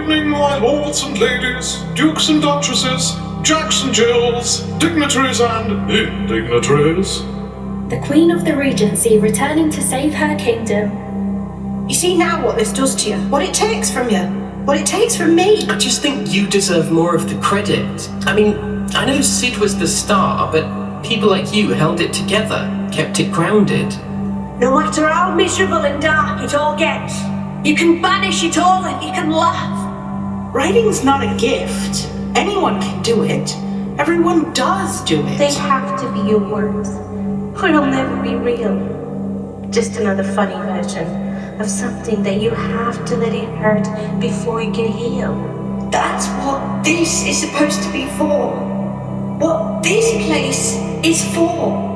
evening, my lords and ladies, dukes and duchesses, jacks and jills, dignitaries and indignitaries. The Queen of the Regency returning to save her kingdom. You see now what this does to you? What it takes from you? What it takes from me? I just think you deserve more of the credit. I mean, I know Sid was the star, but people like you held it together, kept it grounded. No matter how miserable and dark it all gets, you can banish it all and you can laugh. Writing's not a gift. Anyone can do it. Everyone does do it. They have to be your words, or it'll never be real. Just another funny version of something that you have to let it hurt before you can heal. That's what this is supposed to be for. What this place is for.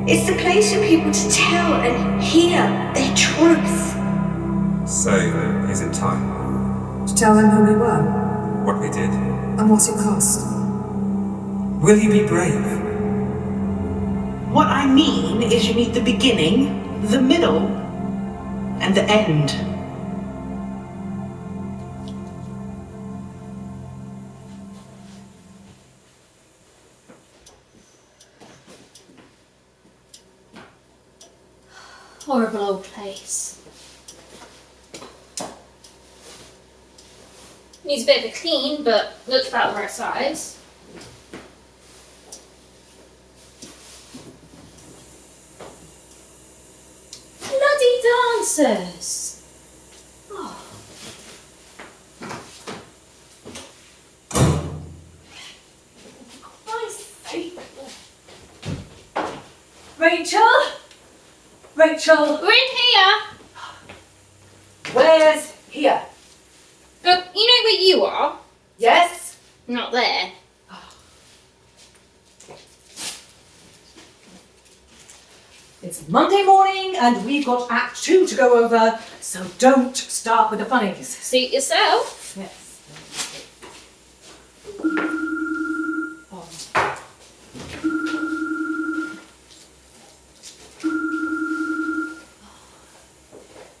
It's the place for people to tell and hear their truth. So, is it time? To tell them who we were, What we did? and what it cost. Will you be brave? What I mean is you need the beginning, the middle, and the end. Horrible old place. Needs a bit of a clean, but looks about the right size. Bloody dancers! Oh. Christ's sake. Rachel? Rachel, We're in here! where's here? You know where you are? Yes? Not there. It's Monday morning and we've got Act 2 to go over, so don't start with the funnies. Suit yourself. Yes.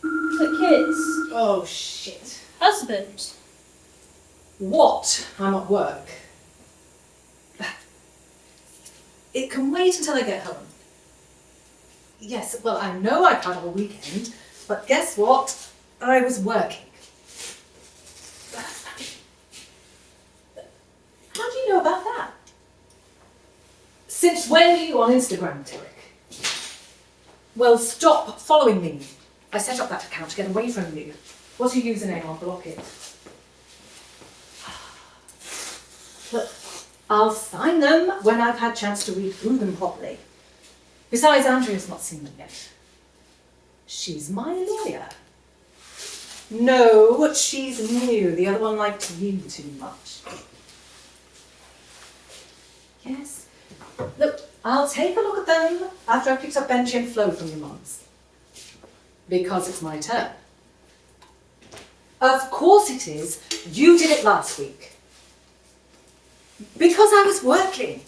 The kids. Oh, shit. Husband. What? I'm at work. It can wait until I get home. Yes, well, I know I can't have a weekend, but guess what? I was working. How do you know about that? Since when are you on Instagram, Derek? Well, stop following me. I set up that account to get away from you. What's your username? I'll block it. Look, I'll sign them when I've had a chance to read through them properly. Besides, Andrea's not seen them yet. She's my lawyer. No, she's new. The other one liked you too much. Yes. Look, I'll take a look at them after I've picked up Benji and Flo from your mum's. Because it's my turn. Of course it is. You did it last week. Because I was working.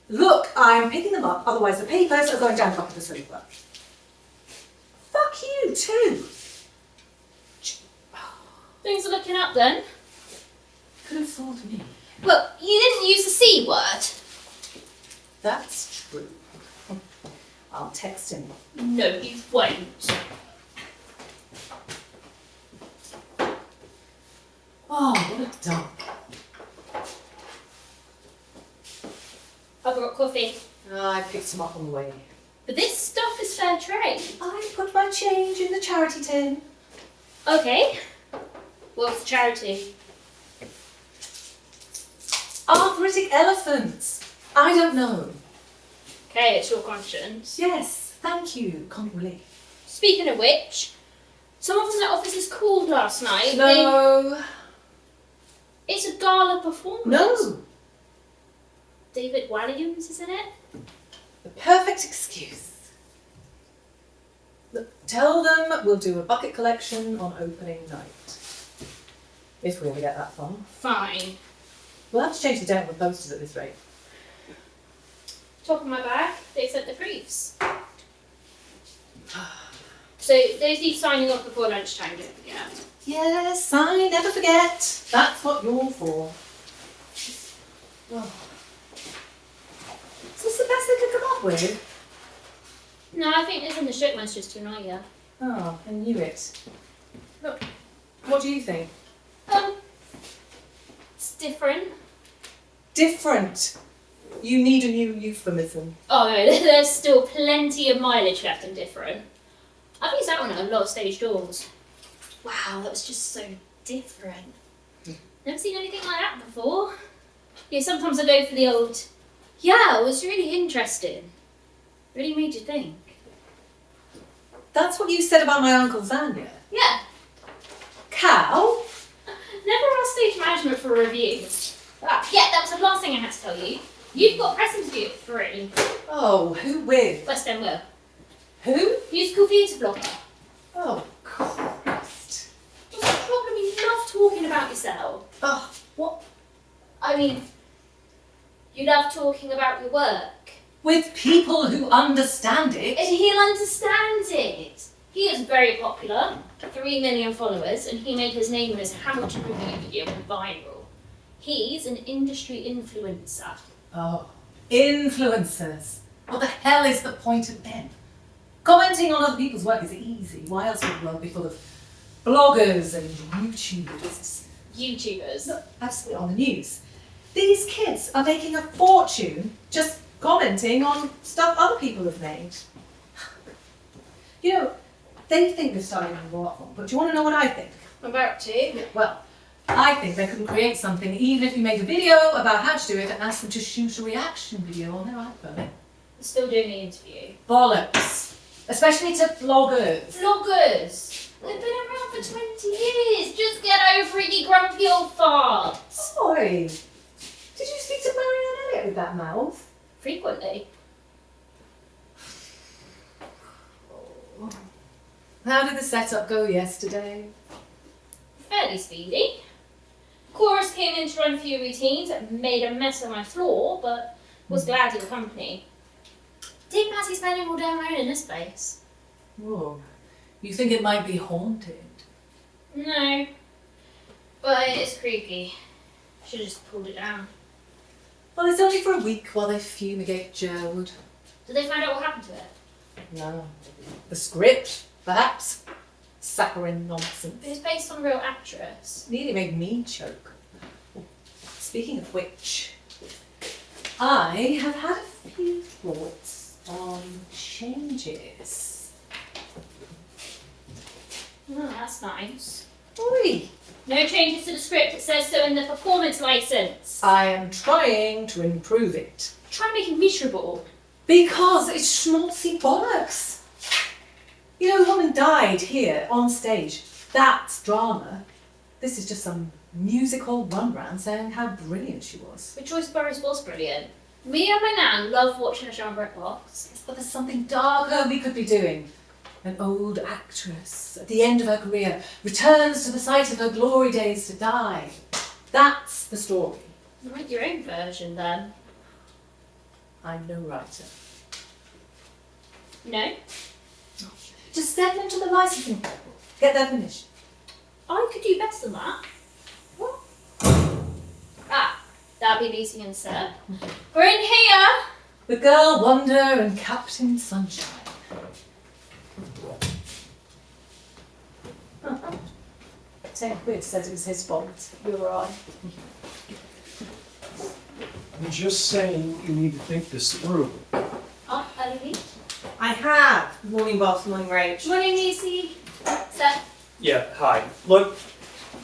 Look, I'm picking them up, otherwise the papers are going down the back of the sofa. Fuck you too. Things are looking up then. Could have fooled me. Well, you didn't use the C word. That's true. I'll text him. No, you won't. Oh, what a dump. I've got coffee. I picked some up on the way. But this stuff is fair trade. I put my change in the charity tin. Okay. What's the charity? Arthritic elephants. I don't know. Okay, it's your conscience. Yes, thank you, comic relief. Speaking of which, someone from the office called last night. No. It's a gala performance. No. David Williams, isn't it? The perfect excuse. Look, tell them we'll do a bucket collection on opening night. If we ever get that far. Fine. We'll have to change the date on the posters at this rate. Top of my bag, they sent the briefs. So those need signing off before lunchtime, don't forget. Yes, I never forget. That's what you're for. Oh. Is this the best they could come up with? No, I think this in the strict one's just to annoy you. Oh, I knew it. Look, what do you think? It's different. Different. You need a new euphemism. Oh no, there's still plenty of mileage left in different. I've used that one at a lot of stage doors. Wow, that was just so different. Never seen anything like that before. Yeah, sometimes I go for the old, yeah, it was really interesting. Really made you think. That's what you said about my Uncle Sandie. Yeah. Cow? Never asked stage management for reviews. Yeah, that was the last thing I had to tell you. You've got a press interview at 3. Oh, who with? West End Will. Who? Musical theatre blogger. Oh, Christ. What's the problem? You love talking about yourself. Oh, what? I mean, you love talking about your work. With people who understand it. And he'll understand it. He is very popular, 3 million followers, and he made his name in his Hamilton review video and viral. He's an industry influencer. Oh, influencers. What the hell is the point of them? Commenting on other people's work is easy. Why else would the world be full of bloggers and YouTubers? YouTubers. Look, absolutely on the news. These kids are making a fortune just commenting on stuff other people have made. You know, they think they're starting a art form, but do you want to know what I think? I'm about to. Well, I think they couldn't create something even if you made a video about how to do it and asked them to shoot a reaction video on their iPhone. Still doing the interview. Bollocks. Especially to bloggers. Vloggers! They've been around for 20 years. Just get over it, you grumpy old farts. Oi! Did you speak to Marianne Elliott with that mouth? Frequently. How did the setup go yesterday? Fairly speedy. Chorus came in to run a few routines, made a mess of my floor, but was glad of the company. Didn't fancy spending all day on my own in this place. Oh, you think it might be haunted? No. But it's creepy. Should've just pulled it down. Well, it's only for a week while they fumigate Gerwood. Did they find out what happened to it? No. The script, perhaps. Saccharine nonsense. It's based on a real actress. Nearly made me choke. Speaking of which, I have had a few thoughts on changes. Oh, that's nice. Oi! No changes to the script, it says so in the performance license. I am trying to improve it. Try and make it miserable. Because it's schmaltzy bollocks. You know, the woman died here on stage. That's drama. This is just some musical run-round saying how brilliant she was. But Joyce Burrows was brilliant. Me and my nan love watching a show on BritBox. But there's something darker we could be doing. An old actress, at the end of her career, returns to the site of her glory days to die. That's the story. Write your own version then. I'm no writer. No? Just send them to the licensing people. Get their permission. I could do better than that. What? Ah, that'd be easy instead. We're in here! The Girl Wonder and Captain Sunshine. Ted Witt said it was his fault. You were right. I'm just saying you need to think this through. Oh, Ellie. I have. Morning, boss. Morning, Rach. Morning, Lucy. Seth. Yeah, hi. Look,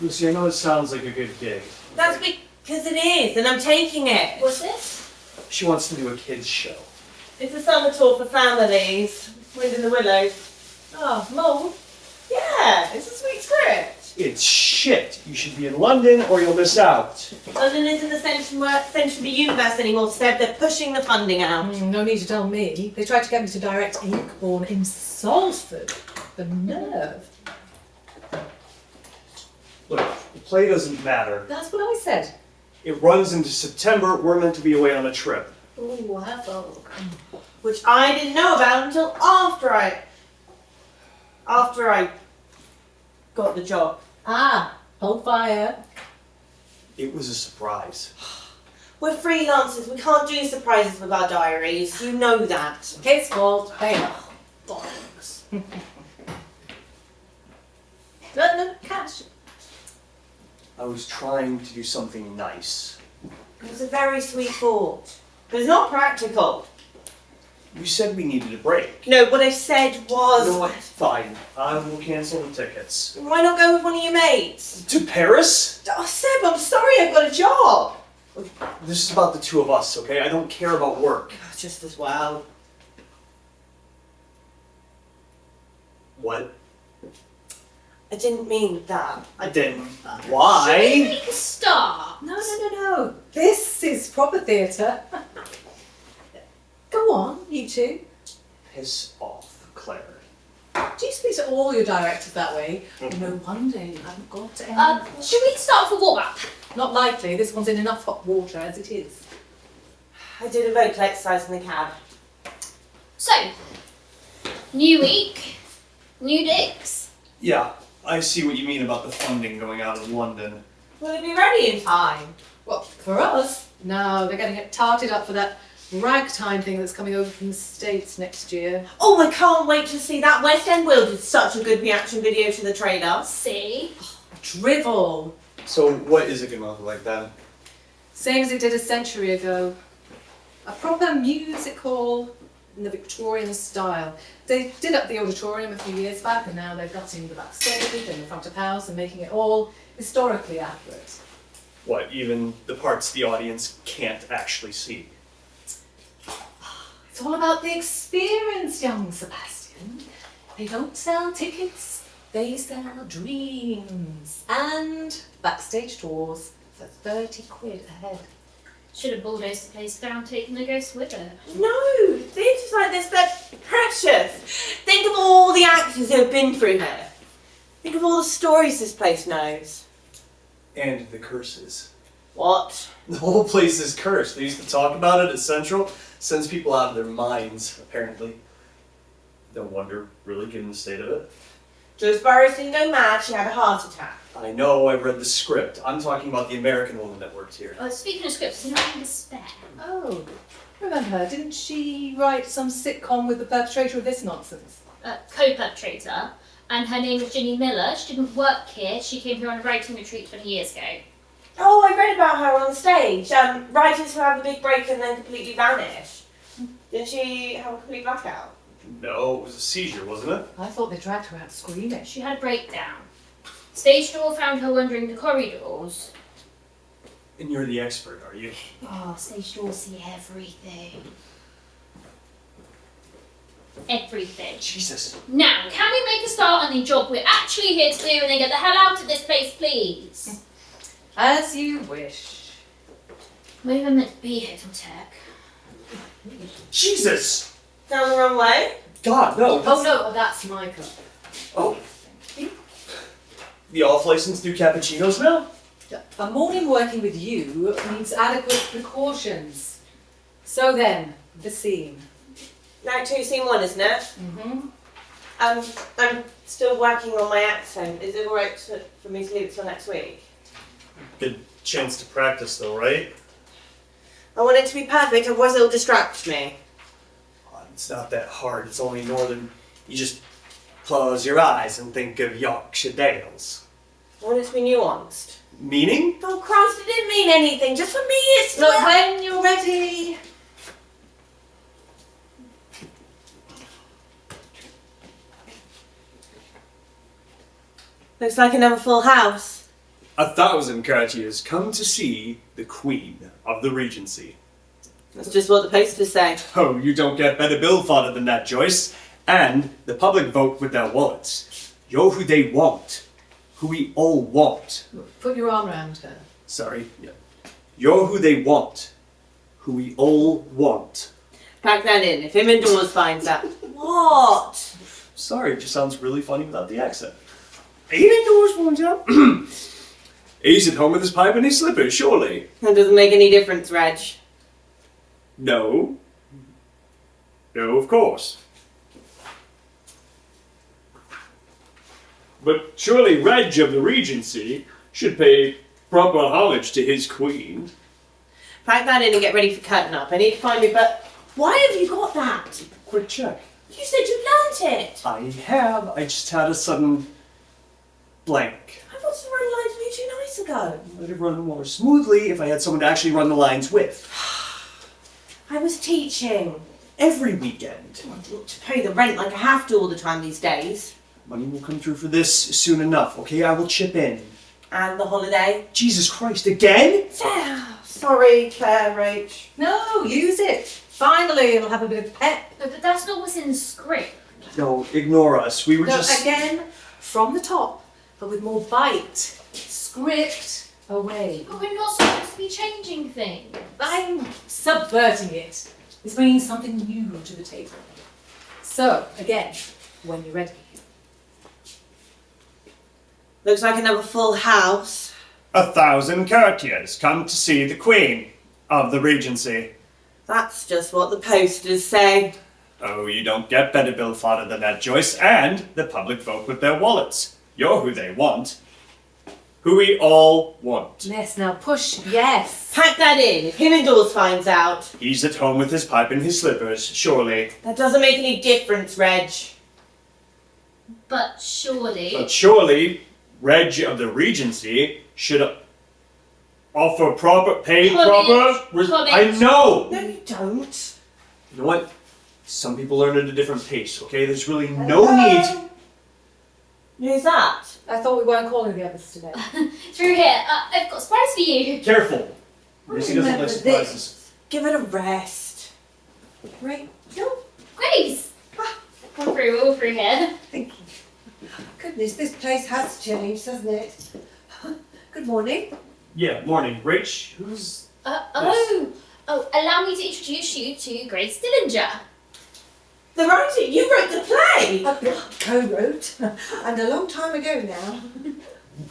Lucy, I know it sounds like a good gig. That's because it is, and I'm taking it. What's this? She wants to do a kids show. It's a summer tour for families. Wind in the Willows. Oh, Mo. Yeah, it's a sweet script. It's shit. You should be in London or you'll miss out. London isn't the centre of the universe anymore, Seb. They're pushing the funding out. No need to tell me. They tried to get me to direct Inkborn in Salford. The nerve. Look, the play doesn't matter. That's what I said. It runs into September. We're meant to be away on a trip. Ooh, hello. Which I didn't know about until after I... After I got the job. Ah, hold fire. It was a surprise. We're freelancers. We can't do surprises with our diaries. You know that. Kate's fault. Pay up. Bollocks. No, cash. I was trying to do something nice. It was a very sweet thought. But it's not practical. You said we needed a break. No, what I said was... No, fine. I will cancel the tickets. Why not go with one of your mates? To Paris? Oh, Seb, I'm sorry, I've got a job. This is about the two of us, okay? I don't care about work. Just as well. What? I didn't mean that. Then why? Make a start. No. This is proper theatre. Go on, you two. Piss off, Claire. Do you speak to all your directors that way? No wonder you haven't got any. Should we start with a warm-up? Not likely. This one's in enough hot water as it is. I did a vocal exercise in the cab. So, new week, new dicks. Yeah, I see what you mean about the funding going out of London. Will it be ready in time? Well, for us? No, they're getting it tarted up for that ragtime thing that's coming over from the States next year. Oh, I can't wait to see that. West End Will did such a good reaction video to the trailer. See? Drivel. So what is it gonna look like then? Same as it did a century ago. A proper musical in the Victorian style. They did up the auditorium a few years back and now they're gutting the backstage and the front of house and making it all historically accurate. What, even the parts the audience can't actually see? It's all about the experience, young Sebastian. They don't sell tickets, they sell dreams. And backstage tours for 30 quid a head. Should have bulldozed the place down, taken the ghost with her. No, theatres like this, they're precious. Think of all the actors who have been through here. Think of all the stories this place knows. And the curses. What? The whole place is cursed. They used to talk about it at Central. Sends people out of their minds, apparently. No wonder, really, given the state of it. Joyce Burroughs didn't go mad, she had a heart attack. I know, I read the script. I'm talking about the American woman that worked here. Speaking of scripts, is anything to spare? Oh, remember, didn't she write some sitcom with the perpetrator of this nonsense? Co-perpetrator. And her name was Ginny Miller. She didn't work here. She came here on a writing retreat 20 years ago. Oh, I read about her on stage. Writers who have a big break and then completely vanish. Didn't she have a complete blackout? No, it was a seizure, wasn't it? I thought they dragged her out screaming. She had a breakdown. Stage door found her wandering the corridors. And you're the expert, are you? Oh, stage doors see everything. Everything. Jesus. Now, can we make a start on the job we're actually here to do and then get the hell out of this place, please? As you wish. We were meant to be here till tech. Jesus! Down the wrong way? God, no. Oh no, that's my cup. Oh. The off-license do cappuccinos now? A morning working with you needs adequate precautions. So then, the scene. Night 2, scene 1, isn't it? Mm-hmm. I'm still working on my accent. Is it alright for me to leave it till next week? Good chance to practice though, right? I want it to be perfect, otherwise it'll distract me. It's not that hard. It's only northern. You just close your eyes and think of Yorkshire Dales. I want it to be nuanced. Meaning? Oh Christ, it didn't mean anything. Just for me, it's Look, when you're ready. Looks like another full house. 1,000 courtiers come to see the Queen of the Regency. That's just what the posters say. Oh, you don't get better bill fodder than that, Joyce. And the public vote with their wallets. You're who they want. Who we all want. Put your arm around her. Sorry. Yeah. You're who they want. Who we all want. Pack that in. If him indoors finds out. What? Sorry, it just sounds really funny without the accent. Ain't indoors finds out. He's at home with his pipe and his slippers, surely. That doesn't make any difference, Reg. No. No, of course. but surely Reg of the Regency should pay proper homage to his queen. Pack that in and get ready for cutting up. I need to find me, but why have you got that? Quick check. You said you learnt it. I have. I just had a sudden blank. I thought the run lines way too nice ago. Would have run more smoothly if I had someone to actually run the lines with. I was teaching. Every weekend. To pay the rent like I have to all the time these days. Money will come through for this soon enough, okay? I will chip in. And the holiday. Jesus Christ, again? Sorry, Claire, Rach. No, use it. Finally, it'll have a bit of pep. But that's not what's in the script. No, ignore us. We were No, just... again, from the top, but with more bite. Script away. But we're not supposed to be changing things. I'm subverting it. It's bringing something new to the table. So, again, when you're ready. Looks like another full house. 1,000 courtiers come to see the Queen of the Regency. That's just what the posters say. Oh, you don't get better bill fodder than that, Joyce. And the public vote with their wallets. You're who they want. Who we all want. Yes, now push, yes. Pack that in. If him indoors finds out. He's at home with his pipe and his slippers, surely. That doesn't make any difference, Reg. But surely... But surely, Reg of the Regency should offer proper... Homage. I know! No, you don't. You know what? Some people learn at a different pace, okay? There's really no need... Who's that? I thought we weren't calling the others today. Through here. I've got a surprise for you. Careful! Missy doesn't like remember surprises. Give it a rest. Right. No, Grace. All through here. Thank you. Goodness, this place has changed, hasn't it? Good morning. Yeah, morning. Rach, who's... Oh, allow me to introduce you to Grace Dillinger. The writer, you wrote the play! I co-wrote, and a long time ago now.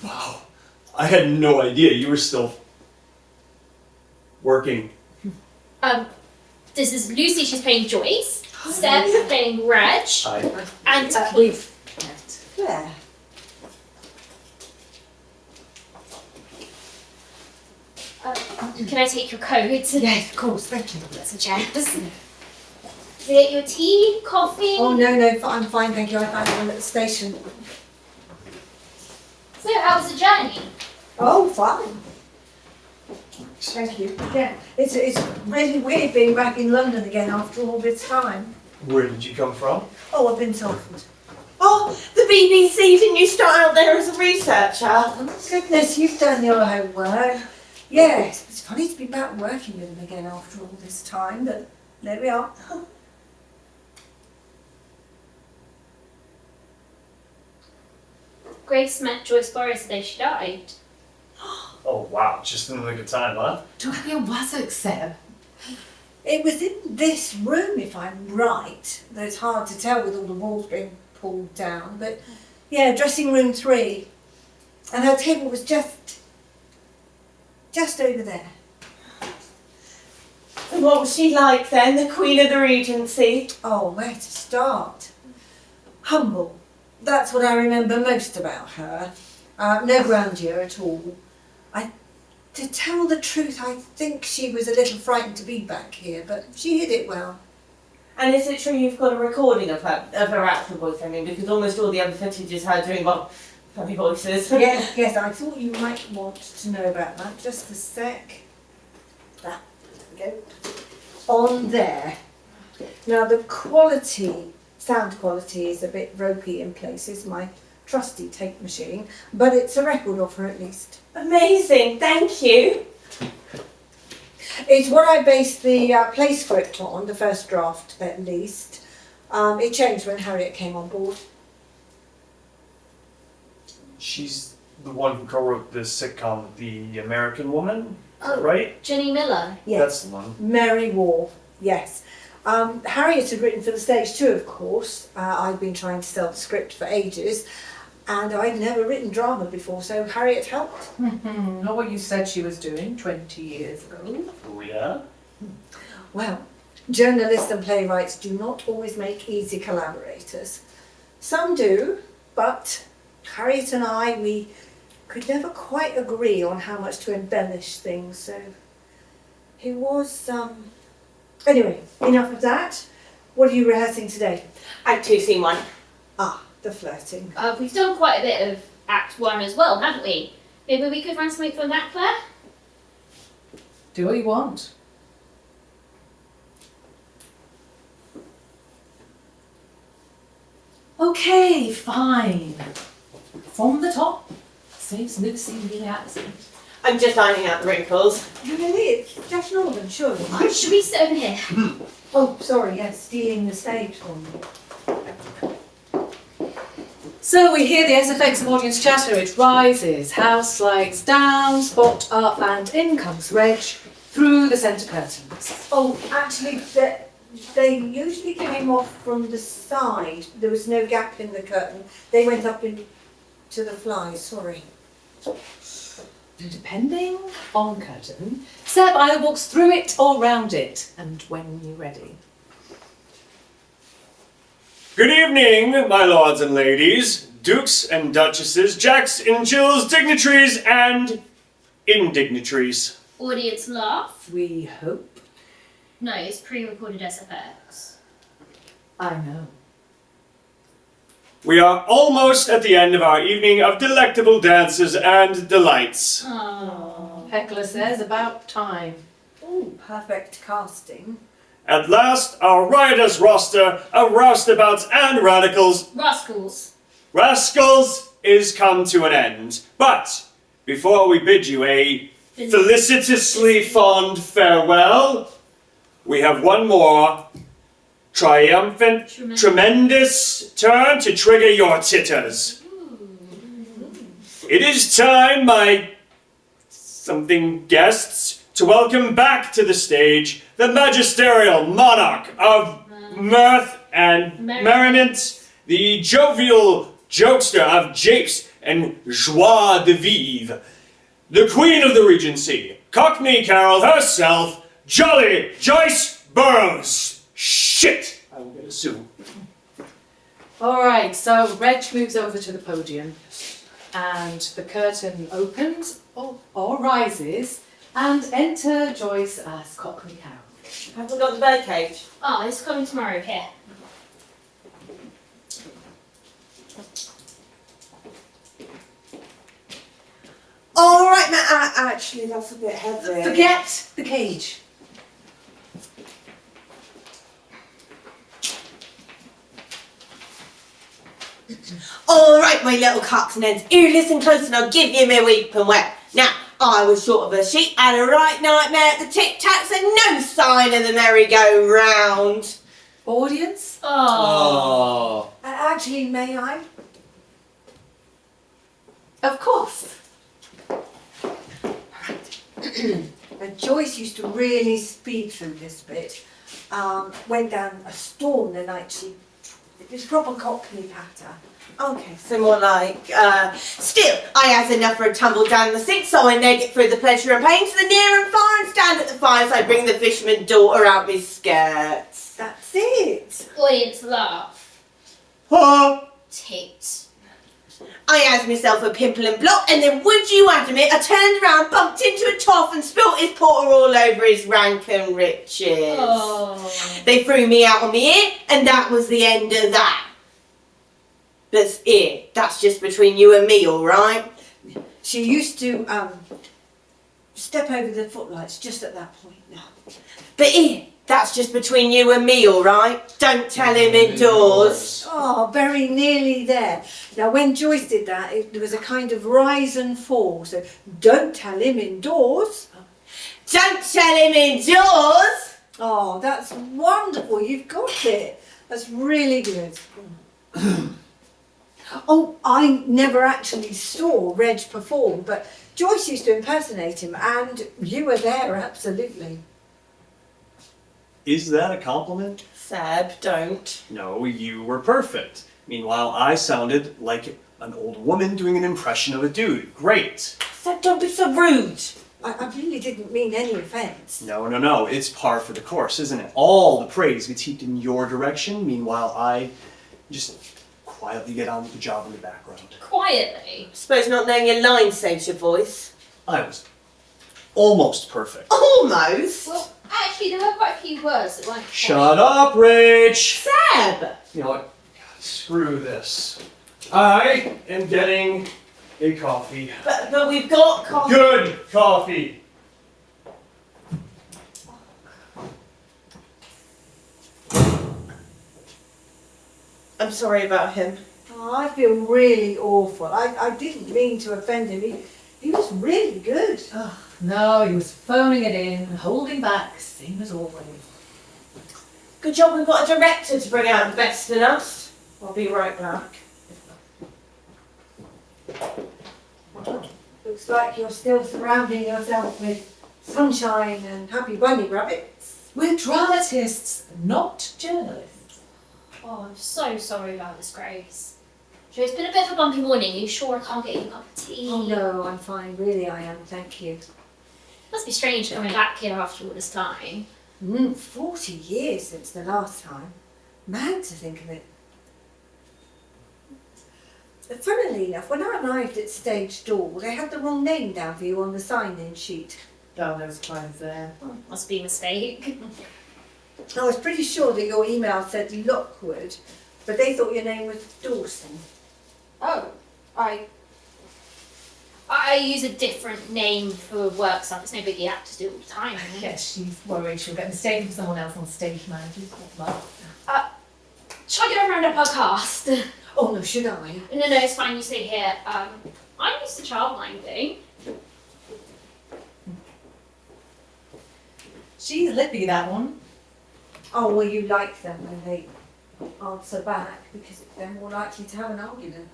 Wow. I had no idea you were still... working. This is Lucy, she's playing Joyce. Steph playing Reg. Hi. And We've met. Claire. can I take your coat today? Of course, thank you. That's a chance. To get your tea, coffee? Oh, no, I'm fine, thank you. I found one at the station. So, how was the journey? Oh, fine. Thank you. Yeah, it's really weird being back in London again after all this time. Where did you come from? Oh, I've been Salford. Oh, the BBC, didn't you start out there as a researcher? Oh, goodness, you've done your homework. Yes, it's funny to be back working with them again after all this time, but there we are. Grace met Joyce Boris the day she died. Oh, wow. Just in the nick of time, huh? Where was it, Seb? It was in this room, if I'm right. Though it's hard to tell with all the walls being pulled down. But yeah, dressing room 3. And her table was just over there. And what was she like then, the Queen of the Regency? Oh, where to start? Humble. That's what I remember most about her. No grandeur at all. To tell the truth, I think she was a little frightened to be back here, but she hid it well. And is it true you've got a recording of her actual voice, I mean, because almost all the other footage is her doing, well, funny voices. Yes, I thought you might want to know about that. Just a sec. There we go. On there. Now the sound quality is a bit ropey in places, my trusty tape machine, but it's a record of her at least. Amazing, thank you. It's what I based the play script on, the first draft at least. It changed when Harriet came on board. She's the one who co-wrote the sitcom The American Woman, Oh, right? Jenny Miller. Yes. That's the one. Mary War, yes. Harriet had written for the stage too, of course. I'd been trying to sell the script for ages, and I'd never written drama before, so Harriet helped. Not what you said she was doing 20 years ago. Oh, yeah? Well, journalists and playwrights do not always make easy collaborators. Some do, but Harriet and I, we could never quite agree on how much to embellish things, so it was, Anyway, enough of that. What are you rehearsing today? Act 2, Scene 1. Ah, the flirting. We've done quite a bit of Act 1 as well, haven't we? Maybe we could run something from that, Claire? Do what you want. Okay, fine. From the top. Saves never seen the accent. I'm just ironing out the wrinkles. Really? It's Josh Norman, surely. Should we sit over here? Oh, sorry, yes, stealing the stage for me. So we hear the SFX of audience chatter. It rises, house slides down, spot up, and in comes Reg through the centre curtains. Oh, actually, they usually came off from the side. There was no gap in the curtain. They went up into the fly, sorry. Depending on curtain, Seb either walks through it or round it, and when you're ready. Good evening, my lords and ladies, dukes and duchesses, jacks and jills, dignitaries and indignitaries. Audience laugh? We hope. No, it's pre-recorded SFX. I know. We are almost at the end of our evening of delectable dances and delights. Oh. Heckler says about time. Oh, perfect casting. At last, our riotous roster of roustabouts and radicals, rascals, is come to an end. But before we bid you a felicitously fond farewell, we have one more triumphant, tremendous turn to trigger your titters. It is time, my something guests, to welcome back to the stage the magisterial monarch of mirth and merriment, the jovial jokester of japes and joie de vivre, the queen of the Regency, Cockney Carol herself, Jolly Joyce Burrows. Shit! I will get a sue. Alright, so Reg moves over to the podium and the curtain opens or rises and enter Joyce as Cockney Carol. Haven't got the birdcage. Oh, it's coming tomorrow, here. Alright, actually that's a bit heavy. Forget the cage. Alright, my little cocks and hens, here listen close and I'll give you my weep and wet. Now, I was short of a sheet, had a right nightmare at the tic-tacs and no sign of the merry-go-round. Audience? Oh. Actually, may I? Of course. Joyce used to really speed through this bit. Went down a storm the night it was proper Cockney patter. Okay, so more like, still, I has enough for a tumble down the sink, so I neg it through the pleasure and pain to the near and far and stand at the fire, so I bring the fisherman daughter out me skirts. That's it. Audience laugh. Huh? Tit. I has myself a pimple and blot, and then would you admit it, I turned around, bumped into a toff and spilt his porter all over his rank and riches. Oh. They threw me out on me ear, and that was the end of that. That's it. That's just between you and me, all right? She used to step over the footlights just at that point now. But here, that's just between you and me, all right? Don't tell him indoors. Oh, very nearly there. Now, when Joyce did that, there was a kind of rise and fall. So, don't tell him indoors. Don't tell him indoors. Oh, that's wonderful. You've got it. That's really good. Oh, I never actually saw Reg perform, but Joyce used to impersonate him, and you were there, absolutely. Is that a compliment? Seb, don't. No, you were perfect. Meanwhile, I sounded like an old woman doing an impression of a dude. Great. Seb, don't be so rude. I really didn't mean any offence. No. It's par for the course, isn't it? All the praise gets heaped in your direction. Meanwhile, I just quietly get on with the job in the background. Quietly? Suppose not knowing your line saves your voice. I was almost perfect. Almost? Well, actually, there were quite a few words that weren't quite. Shut up, Rach! Seb! You know what? Screw this. I am getting a coffee. But we've got coffee. Good coffee! I'm sorry about him. Oh, I feel really awful. I didn't mean to offend him. He was really good. Oh, no, he was phoning it in, holding back, same as always. Good job we've got a director to bring out the best in us. I'll be right back. Looks like you're still surrounding yourself with sunshine and happy bunny rabbits. We're dramatists, not journalists. Oh, I'm so sorry about this, Grace. Sure, it's been a bit of a bumpy morning. Are you sure I can't get you a cup of tea? Oh no, I'm fine. Really, I am. Thank you. Must be strange coming back here after all this time. 40 years since the last time. Mad to think of it. Funnily enough, when I arrived at stage door, they had the wrong name down for you on the sign-in sheet. Oh, there was Cline's there. Oh, must be a mistake. I was pretty sure that your email said Lockwood, but they thought your name was Dawson. Oh, I use a different name for work stuff. It's no biggie. I have to do it all the time. Yes, she's worried she'll get mistaken for someone else on stage managers. Shall I get around a podcast? Oh no, should I? No, it's fine. You stay here. I'm used to childminding. She's lippy, that one. Oh, well, you like them when they answer back because they're more likely to have an argument.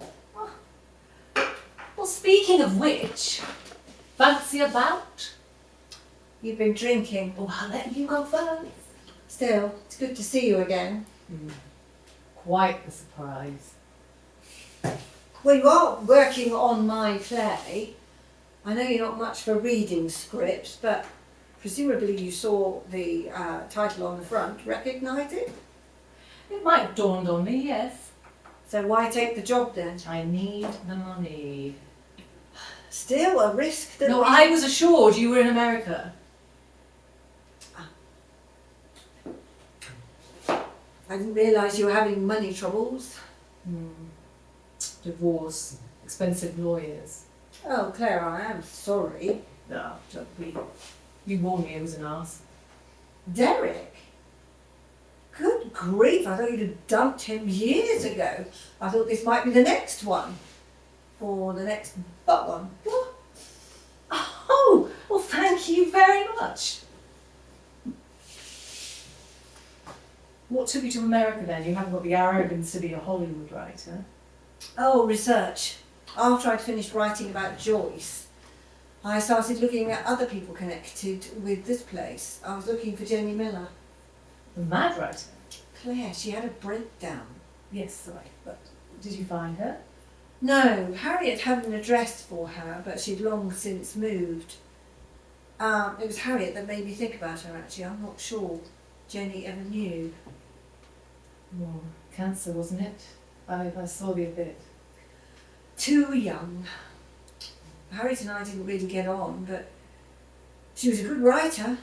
Well, speaking of which, fancy a bout? You've been drinking. Oh, I'll let you go first. Still, it's good to see you again. Quite the surprise. Well, you are working on my play. I know you're not much for reading scripts, but presumably you saw the title on the front. Recognise it? It might have dawned on me, yes. So why take the job then? I need the money. Still a risk that No, I was assured you were in America. I didn't realise you were having money troubles. Divorce, expensive lawyers. Oh, Claire, I am sorry. No, don't be. You warned me it was an arse. Derek? Good grief, I thought you'd have dumped him years ago. I thought this might be the next one. Or the next but one. What? Oh, well, thank you very much. What took you to America then? You haven't got the arrogance to be a Hollywood writer. Oh, research. After I'd finished writing about Joyce, I started looking at other people connected with this place. I was looking for Jenny Miller. The mad writer? Claire, she had a breakdown. Yes, right, but did you find her? No, Harriet had an address for her, but she'd long since moved. It was Harriet that made me think about her, actually. I'm not sure Jenny ever knew. Well, cancer, wasn't it? I saw the bit. Too young. Harriet and I didn't really get on, but she was a good writer.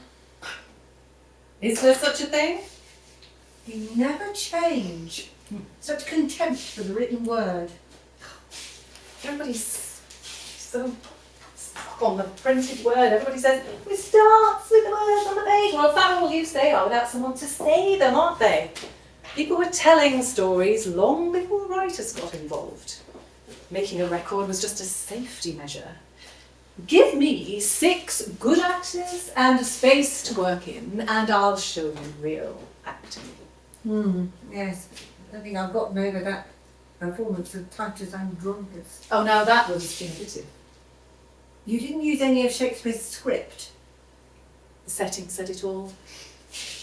Is there such a thing? You never change. Such contempt for the written word. Everybody's so stuck on the printed word. Everybody says, it starts with the words on the page. Well, family use they are without someone to say them, aren't they? People were telling stories long before writers got involved. Making a record was just a safety measure. Give me 6 good actors and a space to work in, and I'll show you real acting. Yes. I don't think I've gotten over that performance of Titus Andronicus. Oh, now that was definitive. You didn't use any of Shakespeare's script. The setting said it all.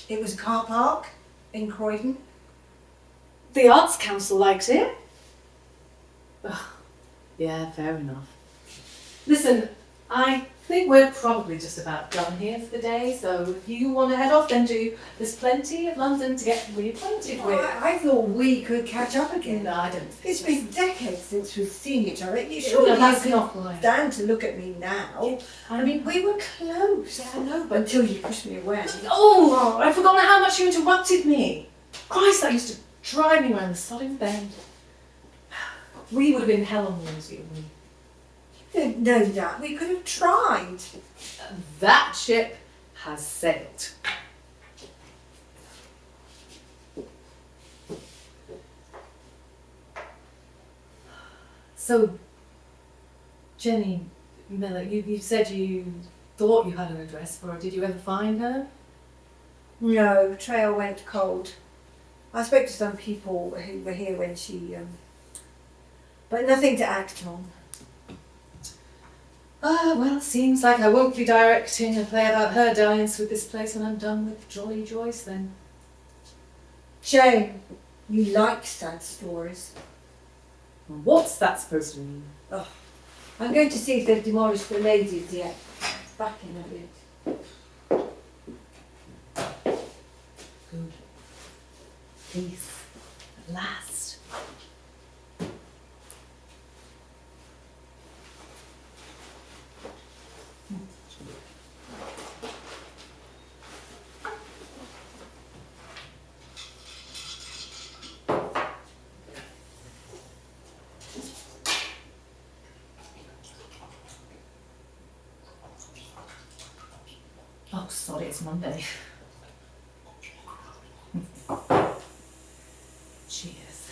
It was a car park in Croydon. The Arts Council liked it. Ugh. Yeah, fair enough. Listen, I I think we're probably just about done here for the day, so if you want to head off, then do. There's plenty of London to get reacquainted with. I thought we could catch up again. No, I don't think It's been decades since we've seen each other. You No, surely that's you not can right. stand to look at me now. I mean, we were close. Yeah, I know, but... Until you pushed me away. Oh, I've forgotten how much you interrupted me. Christ, that used to drive me around the sodding bend. We would have been hell on wheels, you and me. You didn't know that. We could have tried. That ship has sailed. So, Jenny Miller, you said you thought you had an address for her. Did you ever find her? No, trail went cold. I spoke to some people who were here when she, but nothing to act on. Well, seems like I won't be directing a play about her dalliance with this place when I'm done with Jolly Joyce then. Jane, you like sad stories. What's that supposed to mean? Oh, I'm going to see if they've demolished the ladies yet. Back in a bit. Good. Peace. At last. Oh, sorry, it's Monday. Cheers.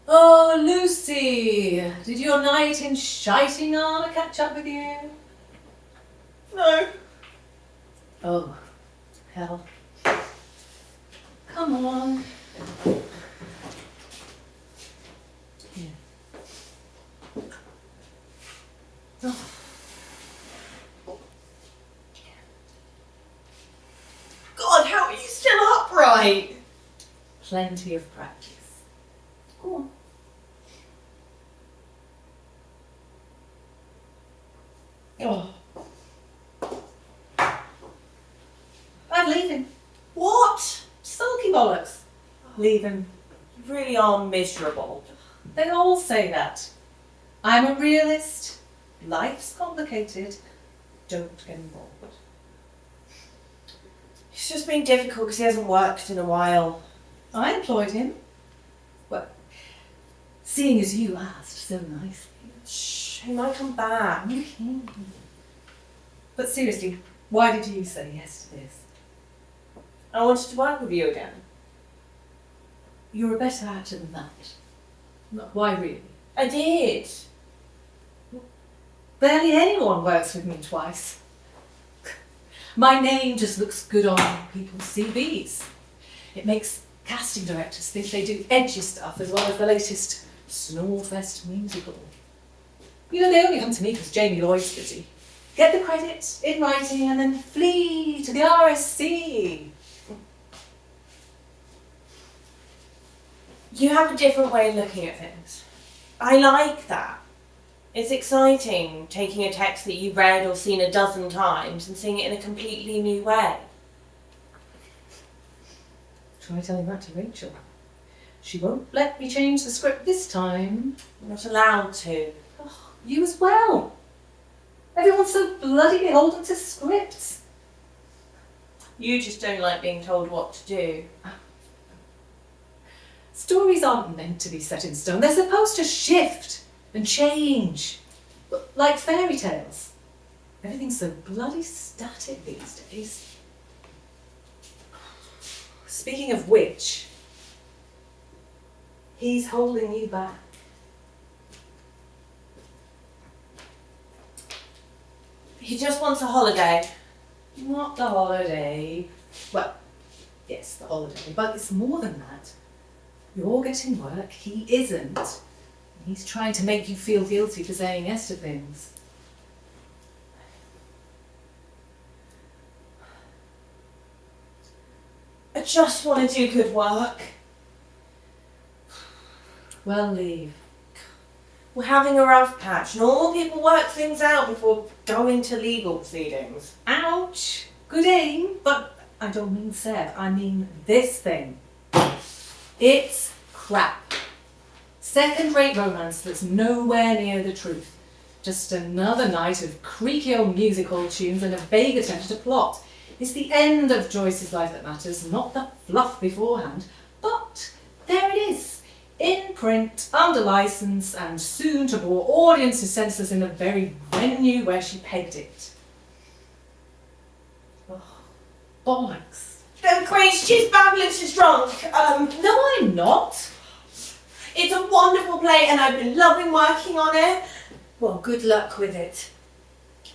Oh, Lucy, did your knight in shiting armour catch up with you? No. Oh, hell. Come on. Here. Oh. God, how are you still upright? Plenty of practice. Go on. Oh. I'm leaving. What? Sulky bollocks. Leaving. You really are miserable. They all say that. I'm a realist. Life's complicated. Don't get involved. It's just been difficult because he hasn't worked in a while. I employed him. Well, seeing as you asked so nicely. Shh, he might come back. But seriously, why did you say yes to this? I wanted to work with you again. You're a better actor than that. No, why really? I did. Barely anyone works with me twice. My name just looks good on people's CVs. It makes casting directors think they do edgy stuff as well as the latest Snorefest musical. You know, they only come to me because Jamie Lloyd's busy. Get the credit in writing and then flee to the RSC. You have a different way of looking at things. I like that. It's exciting taking a text that you've read or seen a dozen times and seeing it in a completely new way. Try telling that to Rachel. She won't let me change the script this time. I'm not allowed to. Oh, you as well. Everyone's so bloody beholden to scripts. You just don't like being told what to do. Stories aren't meant to be set in stone. They're supposed to shift and change. Like fairy tales. Everything's so bloody static these days. Speaking of which, he's holding you back. He just wants a holiday. Not the holiday. Well, yes, the holiday, but it's more than that. You're getting work, he isn't. He's trying to make you feel guilty for saying yes to things. I just want to do good work. Well, leave. We're having a rough patch. Normal people work things out before going to legal proceedings. Ouch! Good aim, but I don't mean Seb. I mean this thing. It's crap. Second-rate romance that's nowhere near the truth. Just another night of creaky old music hall tunes and a vague attempt at a plot. It's the end of Joyce's life that matters, not the fluff beforehand. But there it is, in print, under license, and soon to bore audiences senseless in the very venue where she pegged it. Oh, bollocks. Grace, she's babbling, she's drunk. No, I'm not. It's a wonderful play and I've been loving working on it. Well, good luck with it.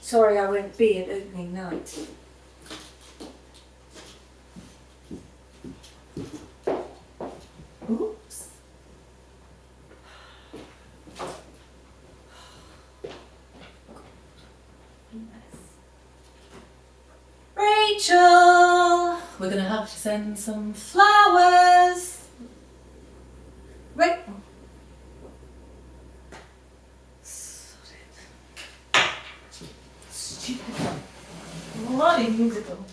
Sorry I won't be at opening night. Oops. Rachel, we're gonna have to send some flowers. Right. Stupid. Bloody musical.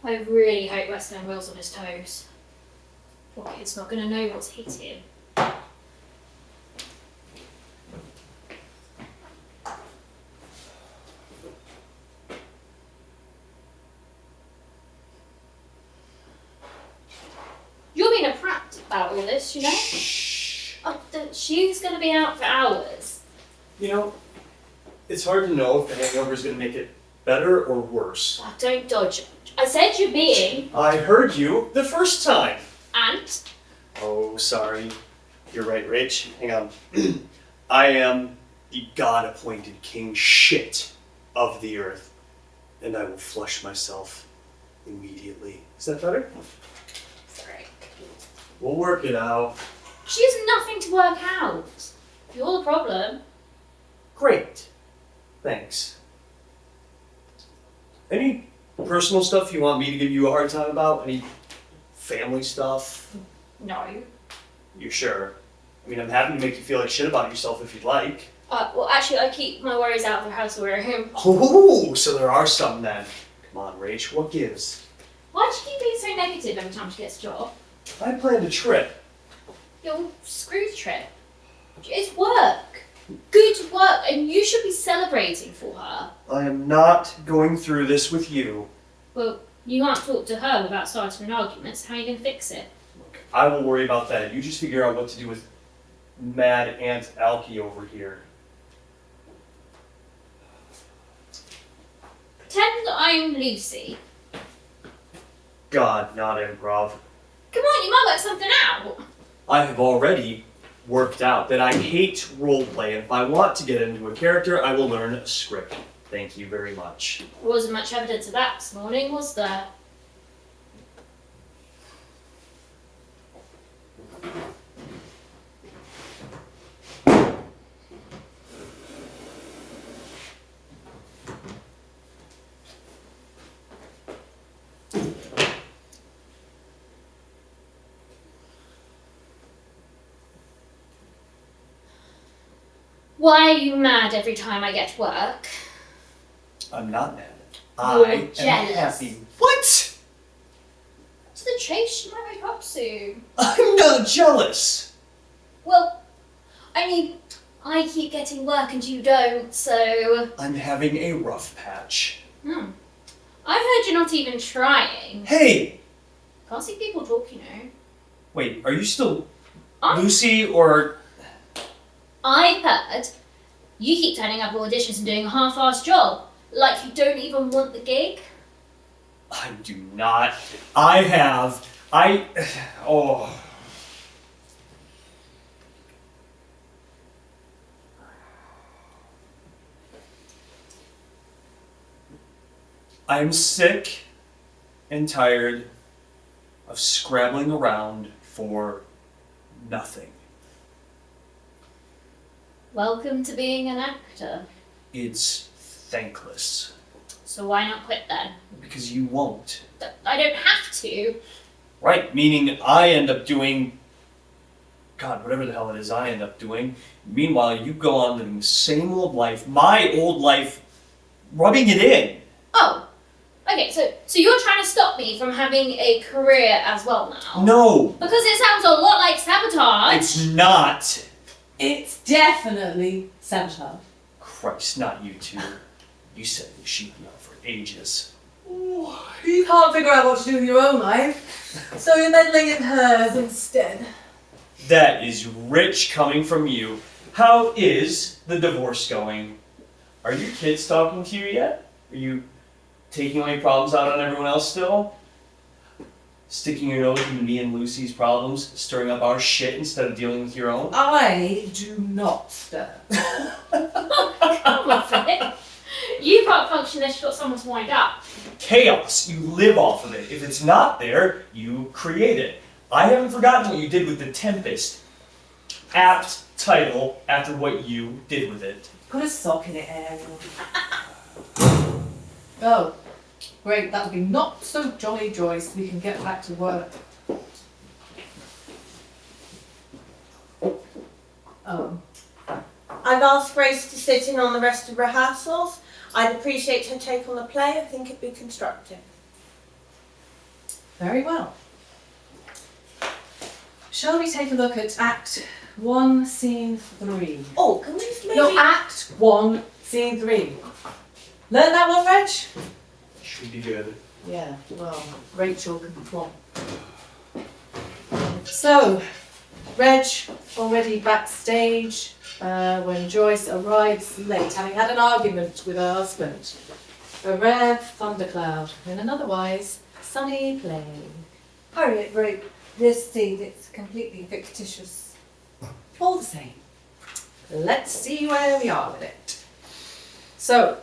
I really hope West End Will's on his toes. Poor kid's not going to know what's hit him. You're being a prat about all this, you know? Shh. Oh, she's going to be out for hours. You know, it's hard to know if the hangover is going to make it better or worse. Oh, don't dodge it. I said you're being. I heard you the first time. And? Oh, sorry. You're right, Rach. Hang on. I am the God-appointed king shit of the earth, and I will flush myself immediately. Is that better? Sorry. We'll work it out. She has nothing to work out. You're the problem. Great. Thanks. Any personal stuff you want me to give you a hard time about? Any family stuff? No. You sure? I mean, I'm happy to make you feel like shit about yourself if you'd like. Well, actually, I keep my worries out of the house room. Oh, so there are some then. Come on, Rach, what gives? Why do you keep being so negative every time she gets a job? I planned a trip. Yo, screw the trip. It's work. Good work, and you should be celebrating for her. I am not going through this with you. Well, you can't talk to her without starting an argument, so how are you going to fix it? Look, I will worry about that. You just figure out what to do with Mad Aunt Alkie over here. Pretend I'm Lucy. God, not improv. Come on, you might work something out. I have already worked out that I hate roleplay, and if I want to get into a character, I will learn a script. Thank you very much. Wasn't much evidence of that this morning, was there? Why are you mad every time I get to work? I'm not mad. You're I am jealous. happy. What? To the chase, she might wake up soon. I'm not jealous. Well, I mean, I keep getting work and you don't, so... I'm having a rough patch. I heard you're not even trying. Hey! Can't see people talk, you know. Wait, are you still Lucy or... I heard you keep turning up auditions and doing a half-assed job. Like you don't even want the gig. I do not. Oh. I'm sick and tired of scrabbling around for nothing. Welcome to being an actor. It's thankless. So why not quit then? Because you won't. I don't have to. Right, meaning I end up doing, God, whatever the hell it is I end up doing. Meanwhile, you go on living the same old life, my old life, rubbing it in. Oh. Okay, so you're trying to stop me from having a career as well now? No. Because it sounds a lot like sabotage. It's not. It's definitely sabotage. Christ, not you two. You set the sheep up for ages. You can't figure out what to do with your own life, so you're meddling in hers instead. That is rich coming from you. How is the divorce going? Are your kids talking to you yet? Are you taking all your problems out on everyone else still? Sticking your nose into me and Lucy's problems, stirring up our shit instead of dealing with your own? I do not stir. Come on, Philip. You can't function unless you've got someone to wind up. Chaos. You live off of it. If it's not there, you create it. I haven't forgotten what you did with The Tempest. Apt title after what you did with it. Put a sock in it, Ariel. Oh, great. That would be not so Jolly Joyce. We can get back to work. I've asked Grace to sit in on the rest of rehearsals. I'd appreciate her take on the play. I think it'd be constructive. Very well. Shall we take a look at Act 1, Scene 3? Oh, can we just maybe... No, Act 1, Scene 3. Learn that one, Reg? Should be good. Yeah, well, Rachel can plot. So, Reg already backstage when Joyce arrives late, having had an argument with her husband. A rare thundercloud in an otherwise sunny play. Harriet wrote this scene, it's completely fictitious. All the same, let's see where we are with it. So,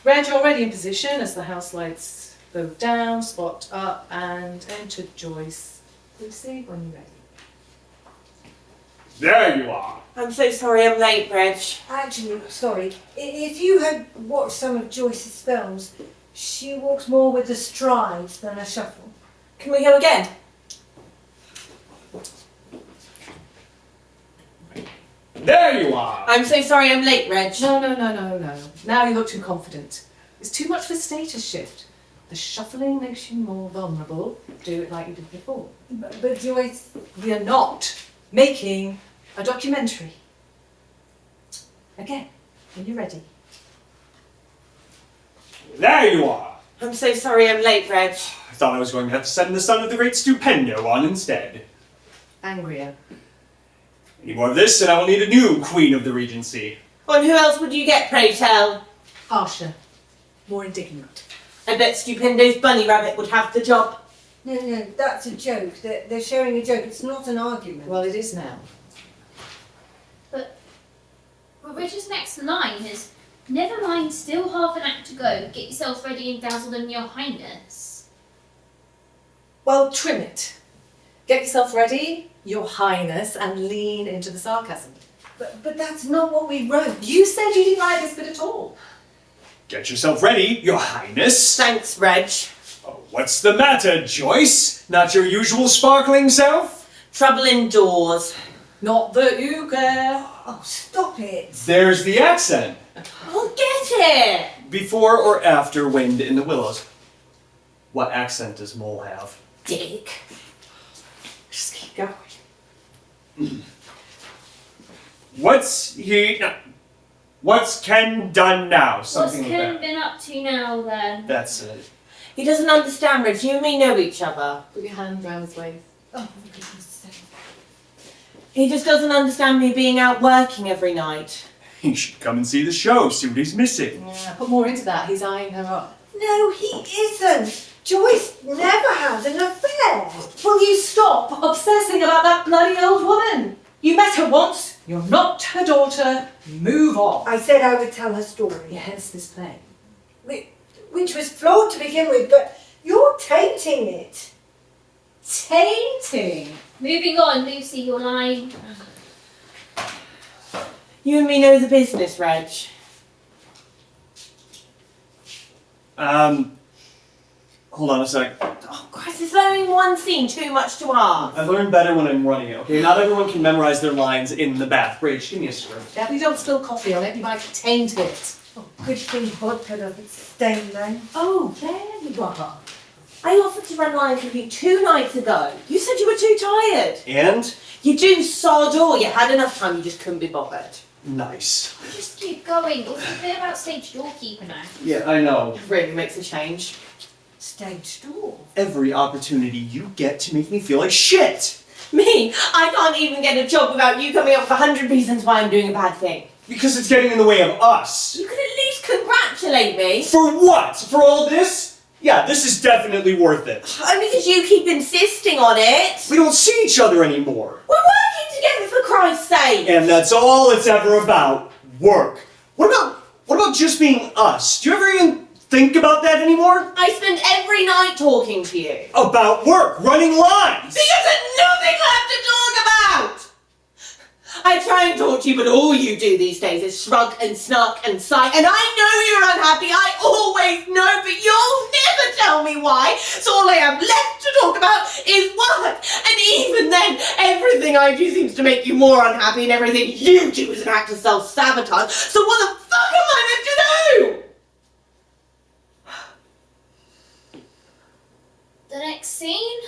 Reg already in position as the house lights go down, spot up, and enter Joyce. Lucy, when you're ready. There you are. I'm so sorry I'm late, Reg. Actually, sorry, if you had watched some of Joyce's films, she walks more with a stride than a shuffle. Can we go again? There you are. I'm so sorry I'm late, Reg. No. Now you look too confident. It's too much of a status shift. The shuffling makes you more vulnerable. Do it like you did before. But Joyce... We are not making a documentary. Again, when you're ready. There you are. I'm so sorry I'm late, Reg. I thought I was going to have to send the son of the great Stupendo on instead. Angrier. Any more of this, and I will need a new Queen of the Regency. And who else would you get, pray tell? Harsher. More indignant. I bet Stupendo's bunny rabbit would have the job. No, that's a joke. They're sharing a joke. It's not an argument. Well, it is now. But Richard's next line is, never mind, still half an act to go. Get yourself ready and dazzle in your highness. Well, trim it. Get yourself ready, your highness, and lean into the sarcasm. But that's not what we wrote. You said you didn't like this bit at all. Get yourself ready, your highness. Thanks, Reg. Oh, what's the matter, Joyce? Not your usual sparkling self? Trouble indoors. Not that you care. Oh, stop it. There's the accent. I'll get it. Before or after Wind in the Willows? What accent does Mole have? Dick. Just keep going. What's Ken done now? What's Something like Ken that. been up to now then? That's it. He doesn't understand, Reg. You and me know each other. Put your hand round his waist. Oh, for goodness sake. He just doesn't understand me being out working every night. He should come and see the show, see what he's missing. Yeah, put more into that. He's eyeing her up. No, he isn't. Joyce never had an affair. Will you stop obsessing about that bloody old woman? You met her once. You're not her daughter. Move on. I said I would tell her story. Hence this play. Which was flawed to begin with, but you're tainting it. Tainting. Moving on, Lucy, your line. You and me know the business, Reg. Hold on a sec. Oh, Christ, is learning one scene too much to ask? I learn better when I'm running it, okay? Not everyone can memorize their lines in the bath. Rach, give me a script. Definitely don't spill coffee on it, you might taint it. Oh, good thing vodka doesn't stain then. Oh, there you are. I offered to run lines with you 2 nights ago. You said you were too tired. And? You do sod all. You had enough time, you just couldn't be bothered. Nice. Just keep going. What's the bit about stage doorkeeper now? Yeah, I know. It really makes a change. Stage door. Every opportunity you get to make me feel like shit. Me? I can't even get a job without you coming up with 100 reasons why I'm doing a bad thing. Because it's getting in the way of us. You could at least congratulate me. For what? For all this? Yeah, this is definitely worth it. Only because you keep insisting on it. We don't see each other anymore. We're working together, for Christ's sake. And that's all it's ever about. Work. What about just being us? Do you ever even think about that anymore? I spend every night talking to you. About work, running lines. Because there's nothing left to talk about! I try and talk to you, but all you do these days is shrug and snark and sigh. And I know you're unhappy, I always know, but you'll never tell me why. So all I have left to talk about is work. And even then, everything I do seems to make you more unhappy, and everything you do is an act of self-sabotage. So what the fuck am I meant to do? The next scene?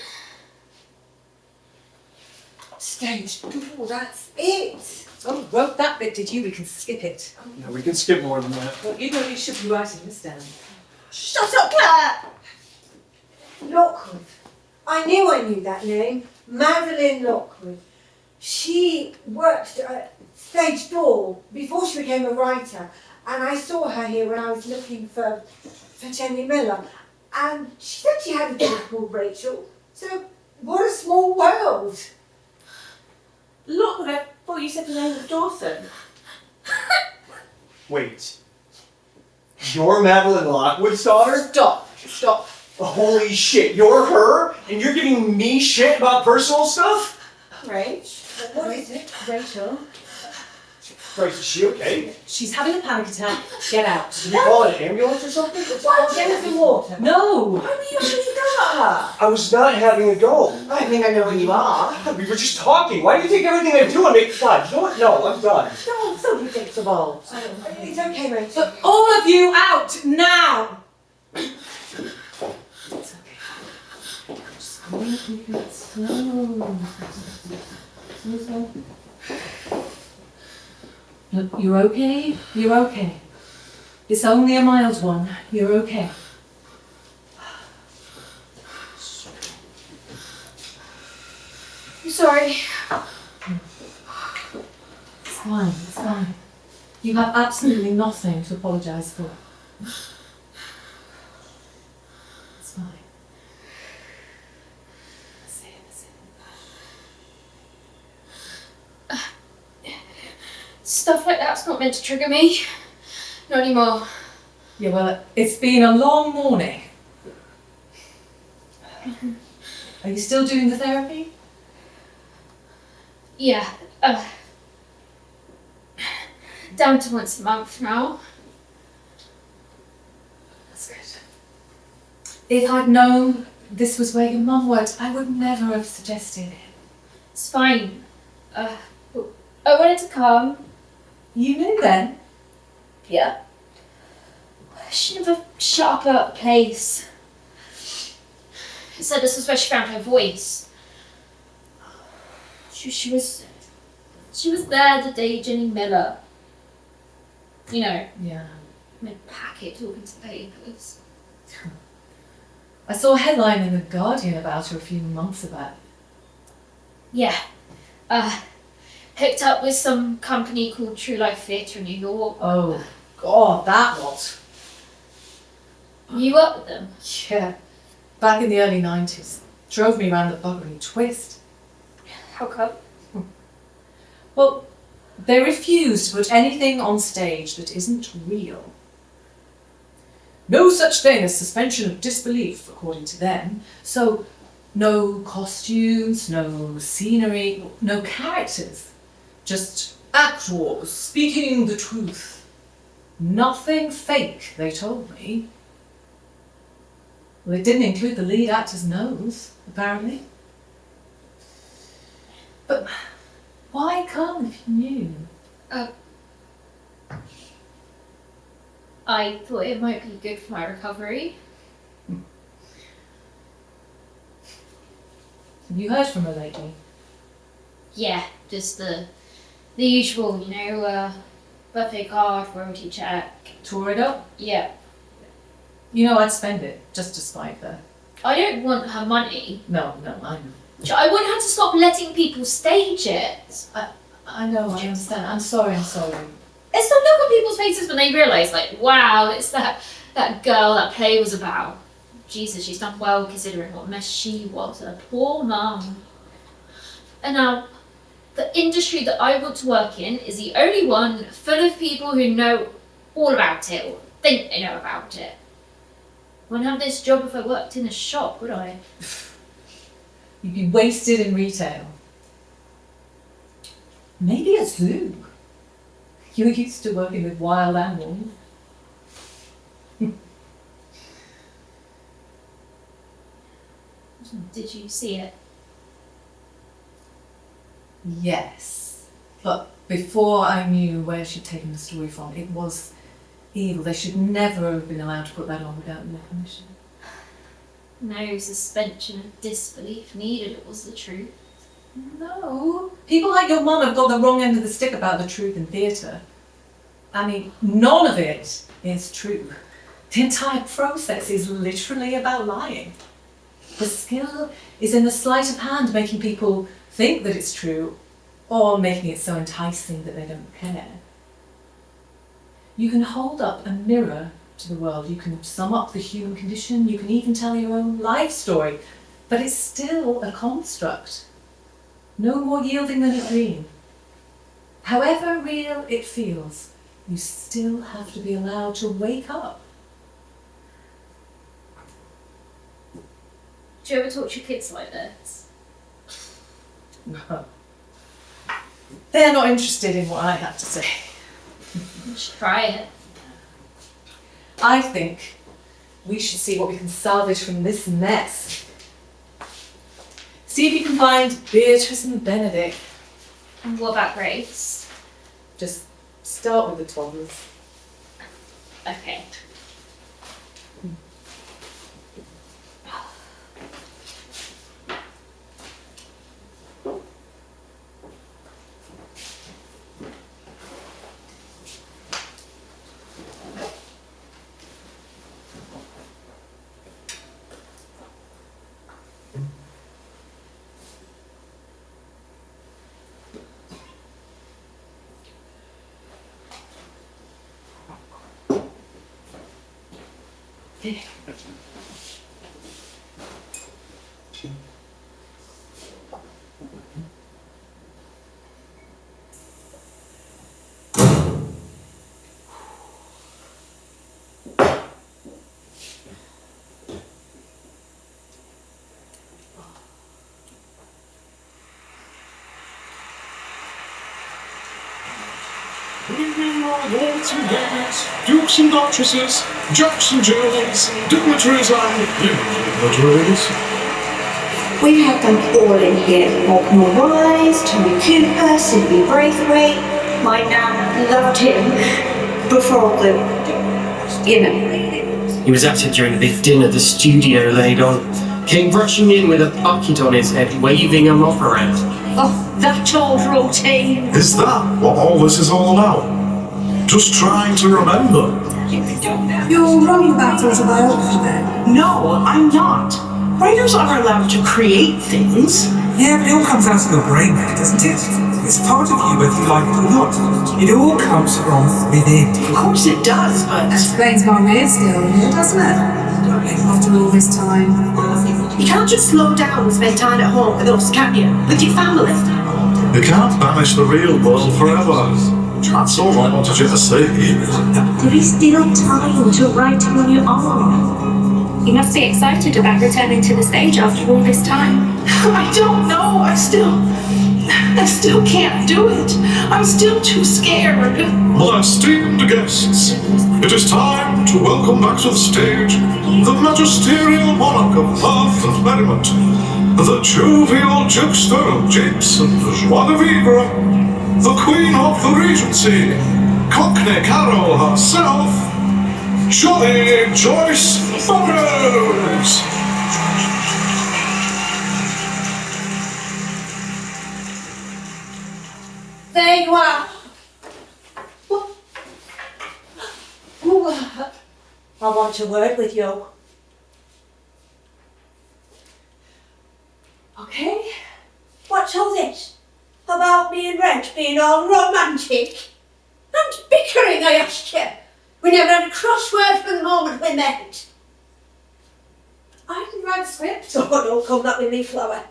Stage door, that's it. Oh, wrote that bit, did you? We can skip it. Yeah, we can skip more than that. Well, you know you should be writing this down. Shut up, Claire! Lockwood. I knew that name. Madeline Lockwood. She worked at Stage Door before she became a writer, and I saw her here when I was looking for Jenny Miller. And she said she had a daughter called Rachel. So, what a small world. Look, I thought you said the name of Dawson. Wait. You're Madeline Lockwood's daughter? Stop. Holy shit, you're her? And you're giving me shit about personal stuff? Rach? What is it? Rachel? Christ, is she okay? She's having a panic attack. Get out. Did you call an ambulance or something? Get us some water. No! Why were you having a go at her? I was not having a go. I think I know who you are. We were just talking. Why do you take everything I do and make... God, you know what? No, I'm done. Don't so predictable. It's okay, Rachel. Look, all of you out now! It's okay. Just breathe slow. Slow. Look, you're okay. You're okay. It's only a mild one. You're okay. I'm sorry. It's fine. It's fine. You have absolutely nothing to apologise for. It's fine. That's it. Stuff like that's not meant to trigger me. Not anymore. Yeah, well, it's been a long morning. Are you still doing the therapy? Yeah. Down to once a month now. That's good. If I'd known this was where your mum worked, I would never have suggested it. It's fine. I wanted to come. You knew then? Yeah. She never shut up about the place. Said this was where she found her voice. She was there the day Jenny Miller. You know, Yeah. mid-packet talking to the papers. I saw a headline in The Guardian about her a few months back. Yeah. Hooked up with some company called True Life Theatre in New York. Oh, God, that was. You up with them? Yeah. Back in the early 90s. Drove me around the buggery twist. How come? Well, they refuse to put anything on stage that isn't real. No such thing as suspension of disbelief, according to them. So, No costumes, no scenery, no characters. Just actors speaking the truth. Nothing fake, they told me. Well, it didn't include the lead actor's nose, apparently. But why come if you knew? I thought it might be good for my recovery. Have you heard from her lately? Yeah, just the usual, birthday card, royalty check. Tore it up? Yeah. You know, I'd spend it just to spite her. I don't want her money. No, I know. I want her to stop letting people stage it. I know, I understand. I'm sorry. It's the look on people's faces when they realise, like, wow, it's that girl that play was about. Jesus, she's done well considering what mess she was. A poor mum. And now, the industry that I want to work in is the only one full of people who know all about it, or think they know about it. I wouldn't have this job if I worked in a shop, would I? You'd be wasted in retail. Maybe a zoo. You're used to working with wild animals. Did you see it? Yes. But before I knew where she'd taken the story from, it was evil. They should never have been allowed to put that on without their permission. No suspension of disbelief needed, it was the truth. No. People like your mum have got the wrong end of the stick about the truth in theatre. I mean, none of it is true. The entire process is literally about lying. The skill is in the sleight of hand, making people think that it's true, or making it so enticing that they don't care. You can hold up a mirror to the world, you can sum up the human condition, you can even tell your own life story, but it's still a construct. No more yielding than a dream. However real it feels, you still have to be allowed to wake up. Do you ever talk to your kids like this? No. They're not interested in what I have to say. You should try it. I think we should see what we can salvage from this mess. See if you can find Beatrice and Benedict. And what about Grace? Just start with the toddlers. Okay. Bringing our lords and ladies, dukes and duchesses, jacks and jills, dignitaries and indignitaries. We have them all in here. Morgan Wise, Tommy Cooper, Sylvie Braithwaite. My nan loved him before He was active during the big dinner the studio laid on. Came rushing in with a bucket on his head, waving a mop around. Oh, that old routine. Is that what all this is all about? Just trying to remember. You're writing about autobiography then? No, I'm not. Writers are allowed to create things. Yeah, but it all comes out of your brain then, doesn't it? It's part of you whether you like it or not. It all comes from within. Of course it does, but... That explains why we're still here, doesn't it? After all this time. You can't just slow down and spend time at home with us, can you? With your family. You can't banish the real world forever. That's all I wanted you to say. There is still time to write on your own. You must be excited about returning to the stage after all this time. I don't know. I still can't do it. I'm still too scared. My esteemed guests, it is time to welcome back to the stage the magisterial monarch of mirth and merriment, the jovial jokester of Jameson, joie de vivre, the queen of the Regency, Cockney Carol herself, Jolly Joyce Burrows. There you are. Ooh, I want a word with you. Okay. What's all this? About me and Reg being all romantic? And bickering, I asked you. We never had a crossword from the moment we met. I didn't write a script. Oh, don't come that with me, Flower.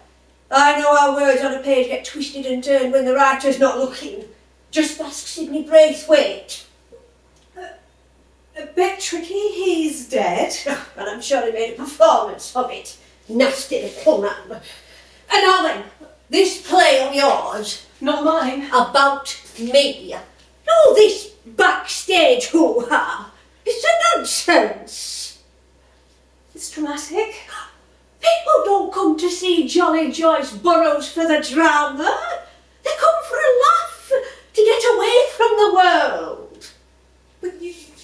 I know how words on a page get twisted and turned when the writer's not looking. Just ask Sidney Braithwaite. A bit tricky, he's dead. And I'm sure he made a performance of it. Nasty little man. And now then, this play of yours. Not mine. About me. All this backstage hoo-ha. It's a nonsense. It's dramatic. People don't come to see Jolly Joyce Burrows for the drama. They come for a laugh, to get away from the world. But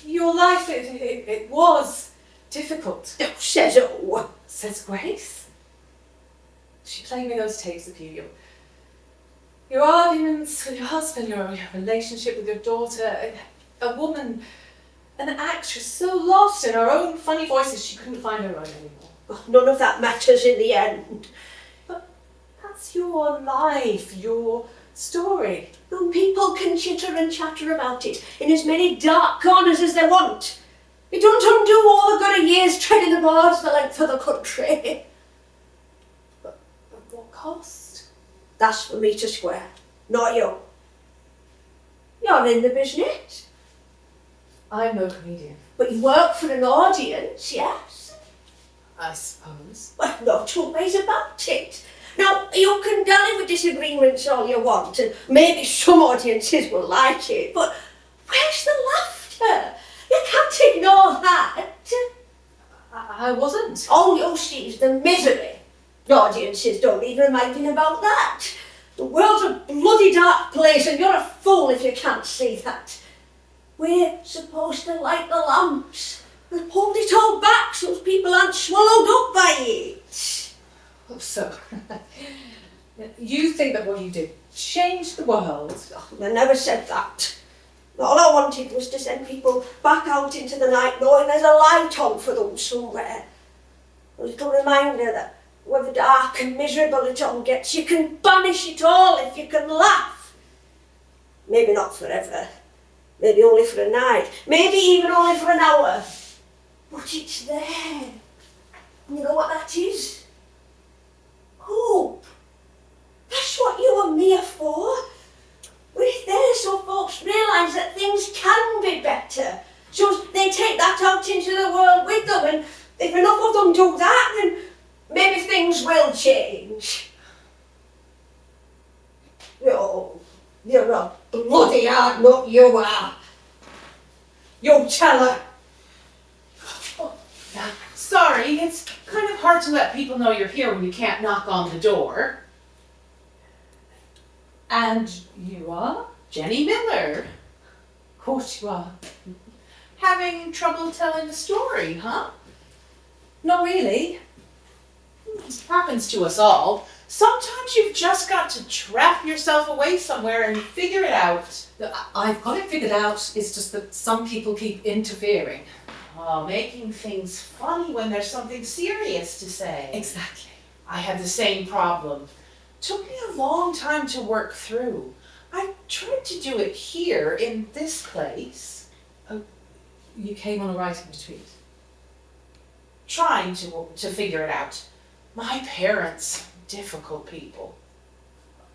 your life, it was difficult. Oh, says who? Says Grace. She played me those tapes of you. Your arguments with your husband, your relationship with your daughter, a woman, an actress so lost in her own funny voices she couldn't find her own anymore. Oh, none of that matters in the end. But that's your life, your story. And people can chitter and chatter about it in as many dark corners as they want. It don't undo all the good years treading the boards the length of the country. But what cost? That's for me to square, not you. You're in the business. I'm no comedian. But you work for an audience, yes? I suppose. Well, no two ways about it. Now, you can dally with disagreements all you want, and maybe some audiences will like it, but where's the laughter? You can't ignore that. I wasn't. All you see is the misery. The audiences don't need reminding about that. The world's a bloody dark place, and you're a fool if you can't see that. We're supposed to light the lamps and hold it all back so people aren't swallowed up by it. Oh, so, you think that what you did changed the world? Oh, I never said that. All I wanted was to send people back out into the night knowing there's a light on for them somewhere. A little reminder that however dark and miserable it all gets, you can banish it all if you can laugh. Maybe not forever. Maybe only for a night. Maybe even only for an hour. But it's there. You know what that is? Hope. That's what you and me are for. We're there so folks realise that things can be better. So they take that out into the world with them, and if enough of them do that, then maybe things will change. You're a bloody hard nut, you are. You tell her. Sorry, it's kind of hard to let people know you're here when you can't knock on the door. And you are? Jenny Miller. Of course you are. Having trouble telling the story, huh? Not really. It happens to us all. Sometimes you've just got to trap yourself away somewhere and figure it out. I've got it figured out, it's just that some people keep interfering. Oh, making things funny when there's something serious to say. Exactly. I had the same problem. Took me a long time to work through. I tried to do it here in this place. Oh, you came on a writing retreat? Trying to figure it out. My parents, difficult people.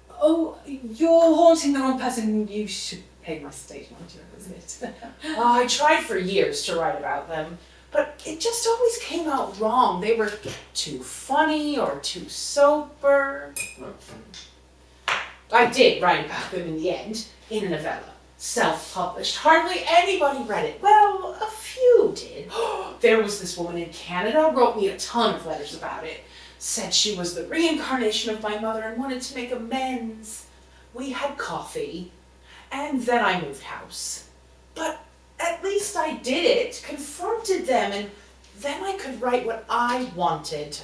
Oh, you're haunting the wrong person. You should pay my stage manager a visit. Oh, I tried for years to write about them. but it just always came out wrong. They were too funny or too sober. I did write about them in the end, in a novella. Self-published. Hardly anybody read it. Well, a few did. There was this woman in Canada, wrote me a ton of letters about it. Said she was the reincarnation of my mother and wanted to make amends. We had coffee, and then I moved house. But at least I did it, confronted them, and then I could write what I wanted.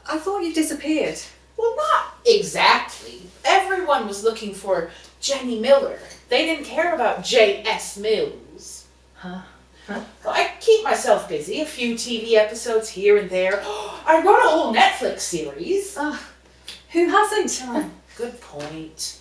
I thought you disappeared. Well, not exactly. Everyone was looking for Jenny Miller. They didn't care about J.S. Mills. Huh? Well, I keep myself busy, a few TV episodes here and there. I wrote a whole Netflix series. Who hasn't? Good point.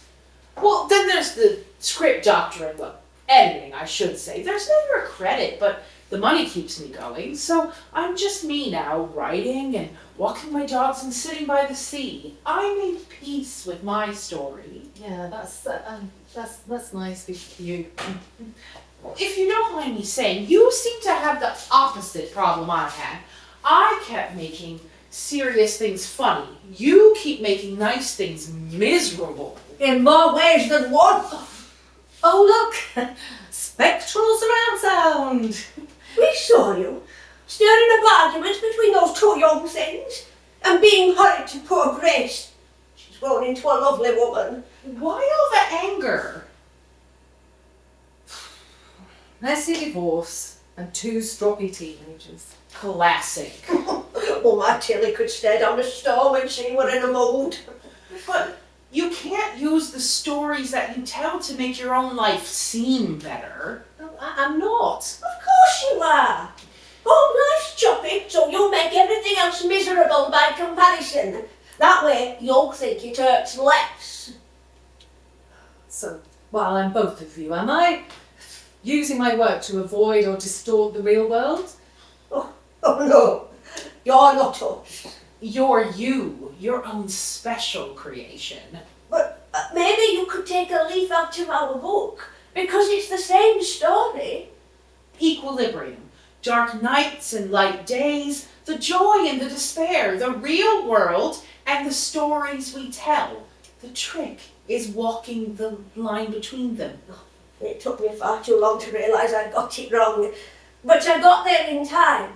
Well, then there's the script doctor and, well, editing, I should say. There's never a credit, but the money keeps me going. So I'm just me now, writing and walking my dogs and sitting by the sea. I made peace with my story. Yeah, that's nice of you. If you don't mind me saying, you seem to have the opposite problem I had. I kept making serious things funny. You keep making nice things miserable. In more ways than one. Oh, look! Spectral surround sound! We saw you stirring up arguments between those two young things and being hurried to poor Grace. She's grown into a lovely woman. Why all the anger? Messy divorce and two stroppy teenagers. Classic. Well, my Tilly could stare down a storm when she were in a mood. But you can't use the stories that you tell to make your own life seem better. I'm not. Of course you are. Oh, life's choppy, so you'll make everything else miserable by comparison. That way, you'll think it hurts less. So, well, I'm both of you, am I? Using my work to avoid or distort the real world? Oh no, you're not us. You're you, your own special creation. But maybe you could take a leaf out of our book, because it's the same story. Equilibrium. Dark nights and light days, the joy and the despair, the real world and the stories we tell. The trick is walking the line between them. It took me far too long to realise I got it wrong, but I got there in time.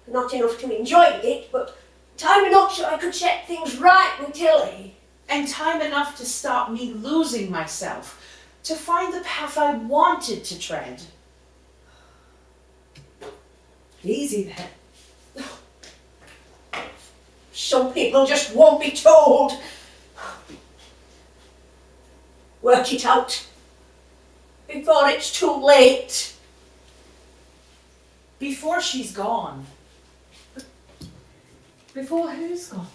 Not enough to enjoy it, but time enough so I could set things right with Tilly. And time enough to stop me losing myself, to find the path I wanted to tread. Easy then. Some people just won't be told. Work it out before it's too late. Before she's gone. Before who's gone?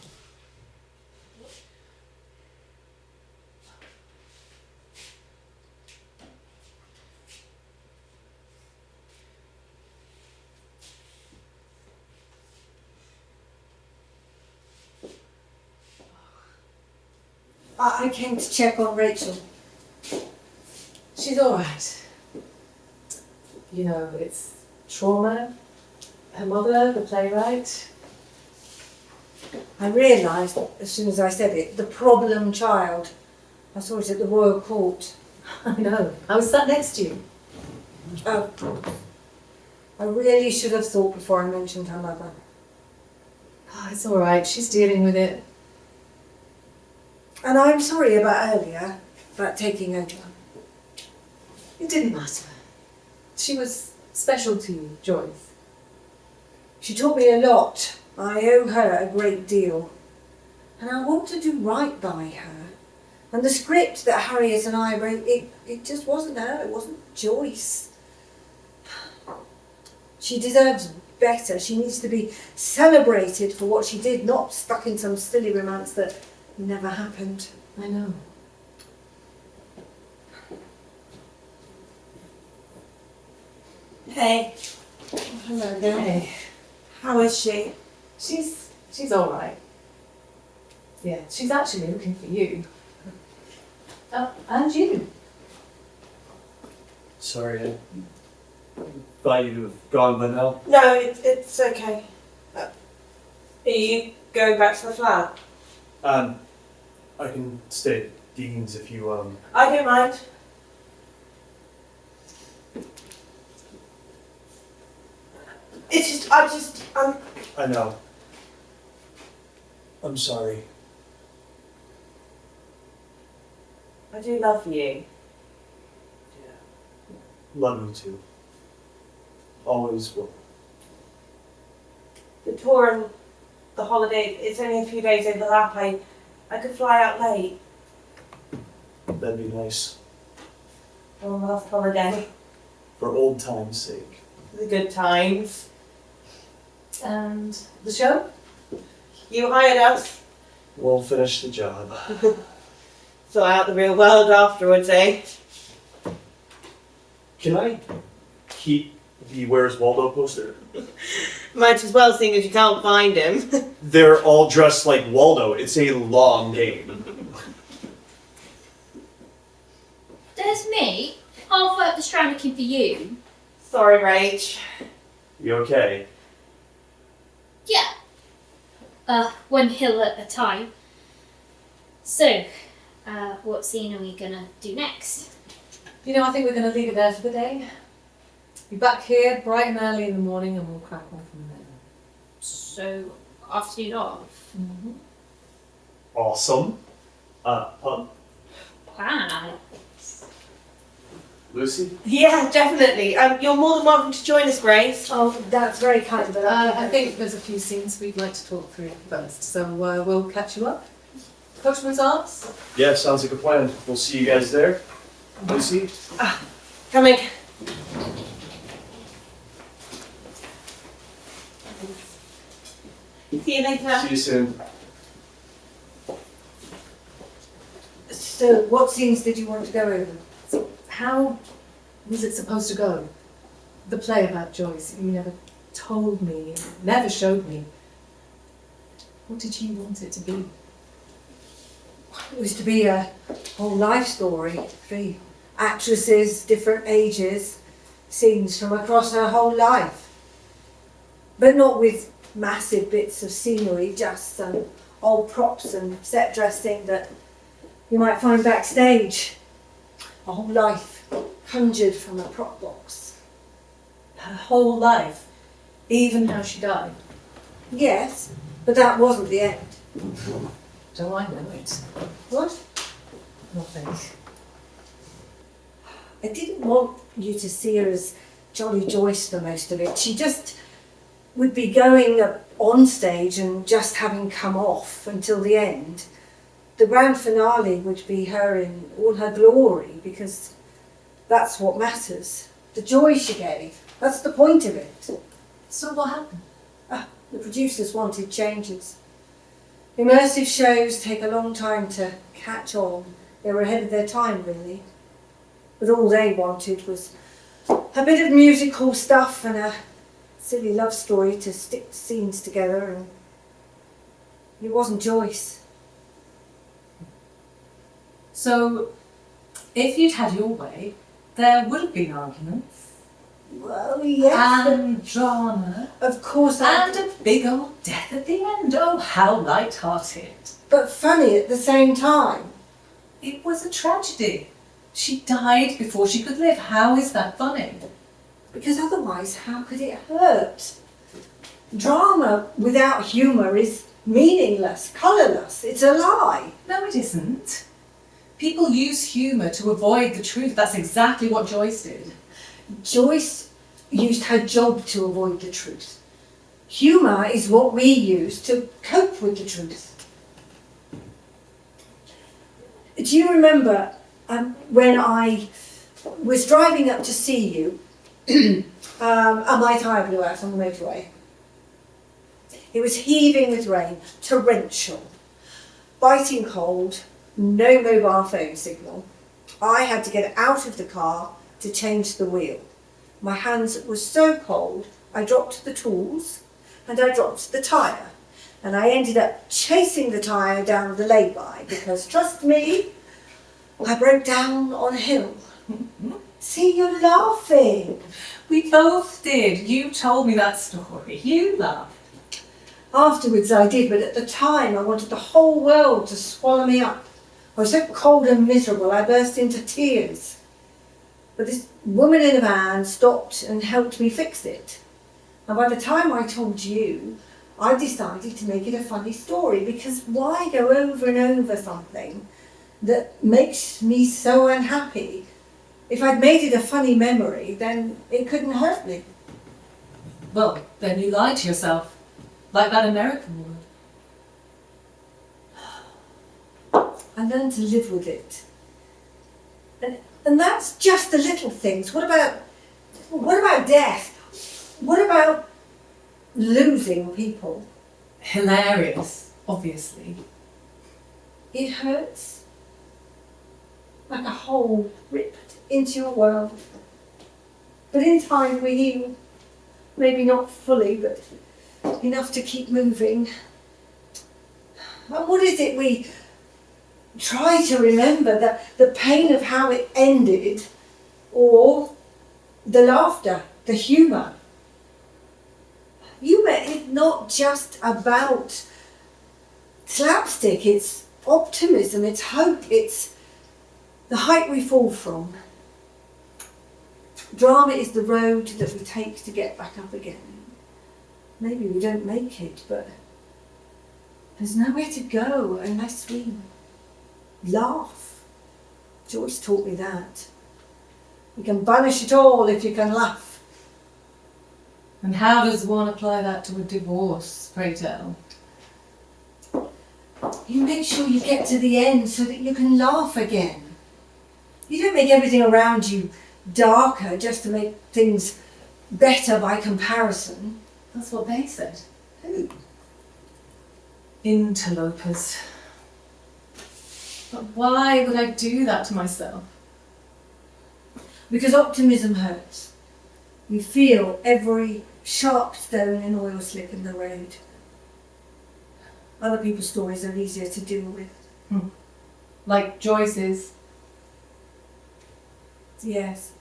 I came to check on Rachel. She's all right. You know, it's trauma. Her mother, the playwright. I realised as soon as I said it, the problem child. I saw it at the Royal Court. I know. I was sat next to you. Oh, I really should have thought before I mentioned her mother. Oh, it's all right. She's dealing with it. And I'm sorry about earlier, about taking over. It didn't matter. She was special to you, Joyce. She taught me a lot. I owe her a great deal. And I want to do right by her. And the script that Harriet and I wrote, it just wasn't her, it wasn't Joyce. She deserves better. She needs to be celebrated for what she did, not stuck in some silly romance that never happened. I know. Hey. Hello there. Hey. How is she? She's all right. Yeah, she's actually looking for you. And you. Sorry, Thought you'd have gone by now. No, it's okay. Are you going back to the flat? I can stay at Dean's if you, I don't mind. It's just, I know. I'm sorry. I do love you. Love you too. Always will. The tour and the holiday, it's only a few days overlap. I could fly out late. That'd be nice. One last holiday. For old time's sake. The good times. And the show? You hired us. We'll finish the job. Sort out the real world afterwards, eh? Can I keep the Where's Waldo poster? Might as well, seeing as you can't find him. They're all dressed like Waldo. It's a long game. There's me, halfway up the strand looking for you. Sorry, Rach. You okay? Yeah. One hill at a time. So, what scene are we gonna do next? You know, I think we're going to leave it there for the day. Be back here bright and early in the morning and we'll crack on from there. So, afternoon off? Mm-hmm. Awesome. Pun. Wow. Lucy? Yeah, definitely. You're more than welcome to join us, Grace. Oh, that's very kind, but I think there's a few scenes we'd like to talk through first, so we'll catch you up. Coachman's Arms? Yeah, sounds like a plan. We'll see you guys there. Lucy? Coming. See you later. See you soon. So, what scenes did you want to go over? How was it supposed to go? The play about Joyce, you never told me, you never showed me. What did you want it to be? It was to be a whole life story. 3 actresses, different ages, scenes from across her whole life. But not with massive bits of scenery, just some old props and set dressing that you might find backstage. A whole life conjured from a prop box. Her whole life, even how she died. Yes, but that wasn't the end. Do I know it? What? Nothing. I didn't want you to see her as Jolly Joyce for most of it. She just would be going on stage and just having come off until the end. The grand finale would be her in all her glory, because that's what matters. The joy she gave. That's the point of it. So what happened? The producers wanted changes. Immersive shows take a long time to catch on. They were ahead of their time, really. But all they wanted was a bit of musical stuff and a silly love story to stick scenes together, and it wasn't Joyce. So, if you'd had your way, there would have been arguments. Well, yes. And drama. Of course. And a big old death at the end. Oh, how light-hearted. But funny at the same time. It was a tragedy. She died before she could live. How is that funny? Because otherwise, how could it hurt? Drama without humour is meaningless, colourless. It's a lie. No, it isn't. People use humour to avoid the truth. That's exactly what Joyce did. Joyce used her job to avoid the truth. Humour is what we use to cope with the truth. Do you remember when I was driving up to see you and my tyre blew out on the motorway? It was heaving with rain, torrential, biting cold, no mobile phone signal. I had to get out of the car to change the wheel. My hands were so cold, I dropped the tools and I dropped the tyre. And I ended up chasing the tyre down the lay-by because, trust me, I broke down on a hill. See, you're laughing. We both did. You told me that story. You laughed. Afterwards I did, but at the time I wanted the whole world to swallow me up. I was so cold and miserable I burst into tears. But this woman in a van stopped and helped me fix it. And by the time I told you, I decided to make it a funny story, because why go over and over something that makes me so unhappy? If I'd made it a funny memory, then it couldn't hurt me. Well, then you lied to yourself. Like that American woman. I learned to live with it. And that's just the little things. What about death? What about losing people? Hilarious, obviously. It hurts. Like a hole ripped into your world. But in time we heal. Maybe not fully, but enough to keep moving. And what is it we try to remember? The pain of how it ended, or the laughter, the humour? Humour is not just about slapstick, it's optimism, it's hope, it's the height we fall from. Drama is the road that we take to get back up again. Maybe we don't make it, but there's nowhere to go unless we laugh. Joyce taught me that. You can banish it all if you can laugh. And how does one apply that to a divorce, pray tell? You make sure you get to the end so that you can laugh again. You don't make everything around you darker just to make things better by comparison. That's what they said. Who? Interlopers. But why would I do that to myself? Because optimism hurts. You feel every sharp stone and oil slick in the road. Other people's stories are easier to deal with. Like Joyce's. Yes.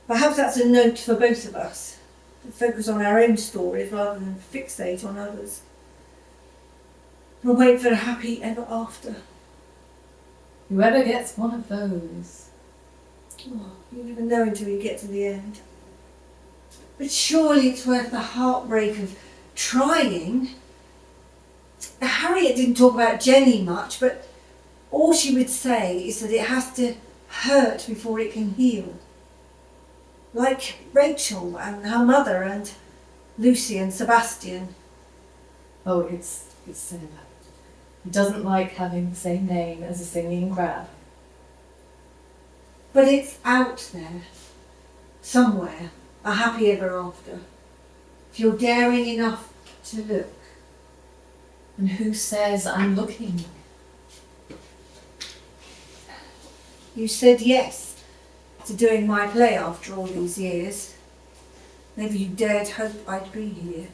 Perhaps that's a note for both of us. To focus on our own stories rather than fixate on others. And wait for a happy ever after. Whoever gets one of those. Oh, you never know until you get to the end. But surely it's worth the heartbreak of trying. Harriet didn't talk about Jenny much, but all she would say is that it has to hurt before it can heal. Like Rachel and her mother and Lucy and Sebastian. Oh, it's Sarah. He doesn't like having the same name as a singing crab. But it's out there, somewhere, a happy ever after. If you're daring enough to look. And who says I'm looking? You said yes to doing my play after all these years. Maybe you dared hope I'd be here.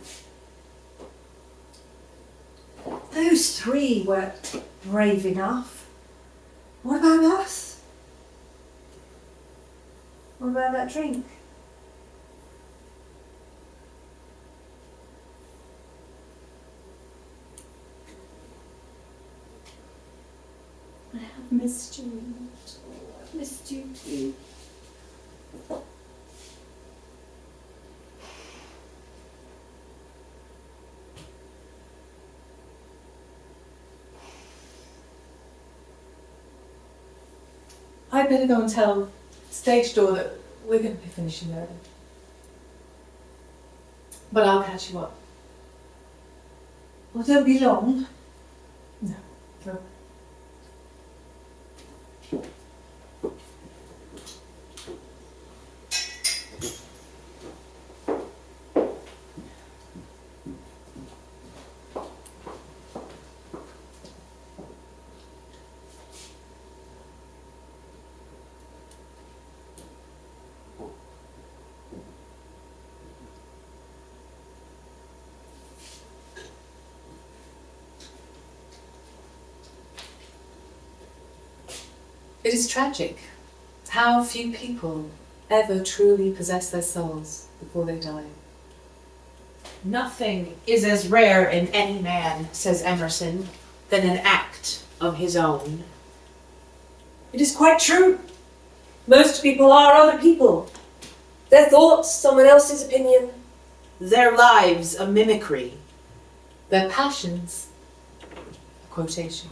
Those three were brave enough. What about us? What about that drink? I have missed you. I've missed you too. I'd better go and tell stage door that we're going to be finishing early. But I'll catch you up. Well, don't be long. No. It is tragic, How few people ever truly possess their souls before they die. Nothing is as rare in any man, says Emerson, than an act of his own. It is quite true. Most people are other people. Their thoughts, someone else's opinion. Their lives, a mimicry. Their passions, a quotation.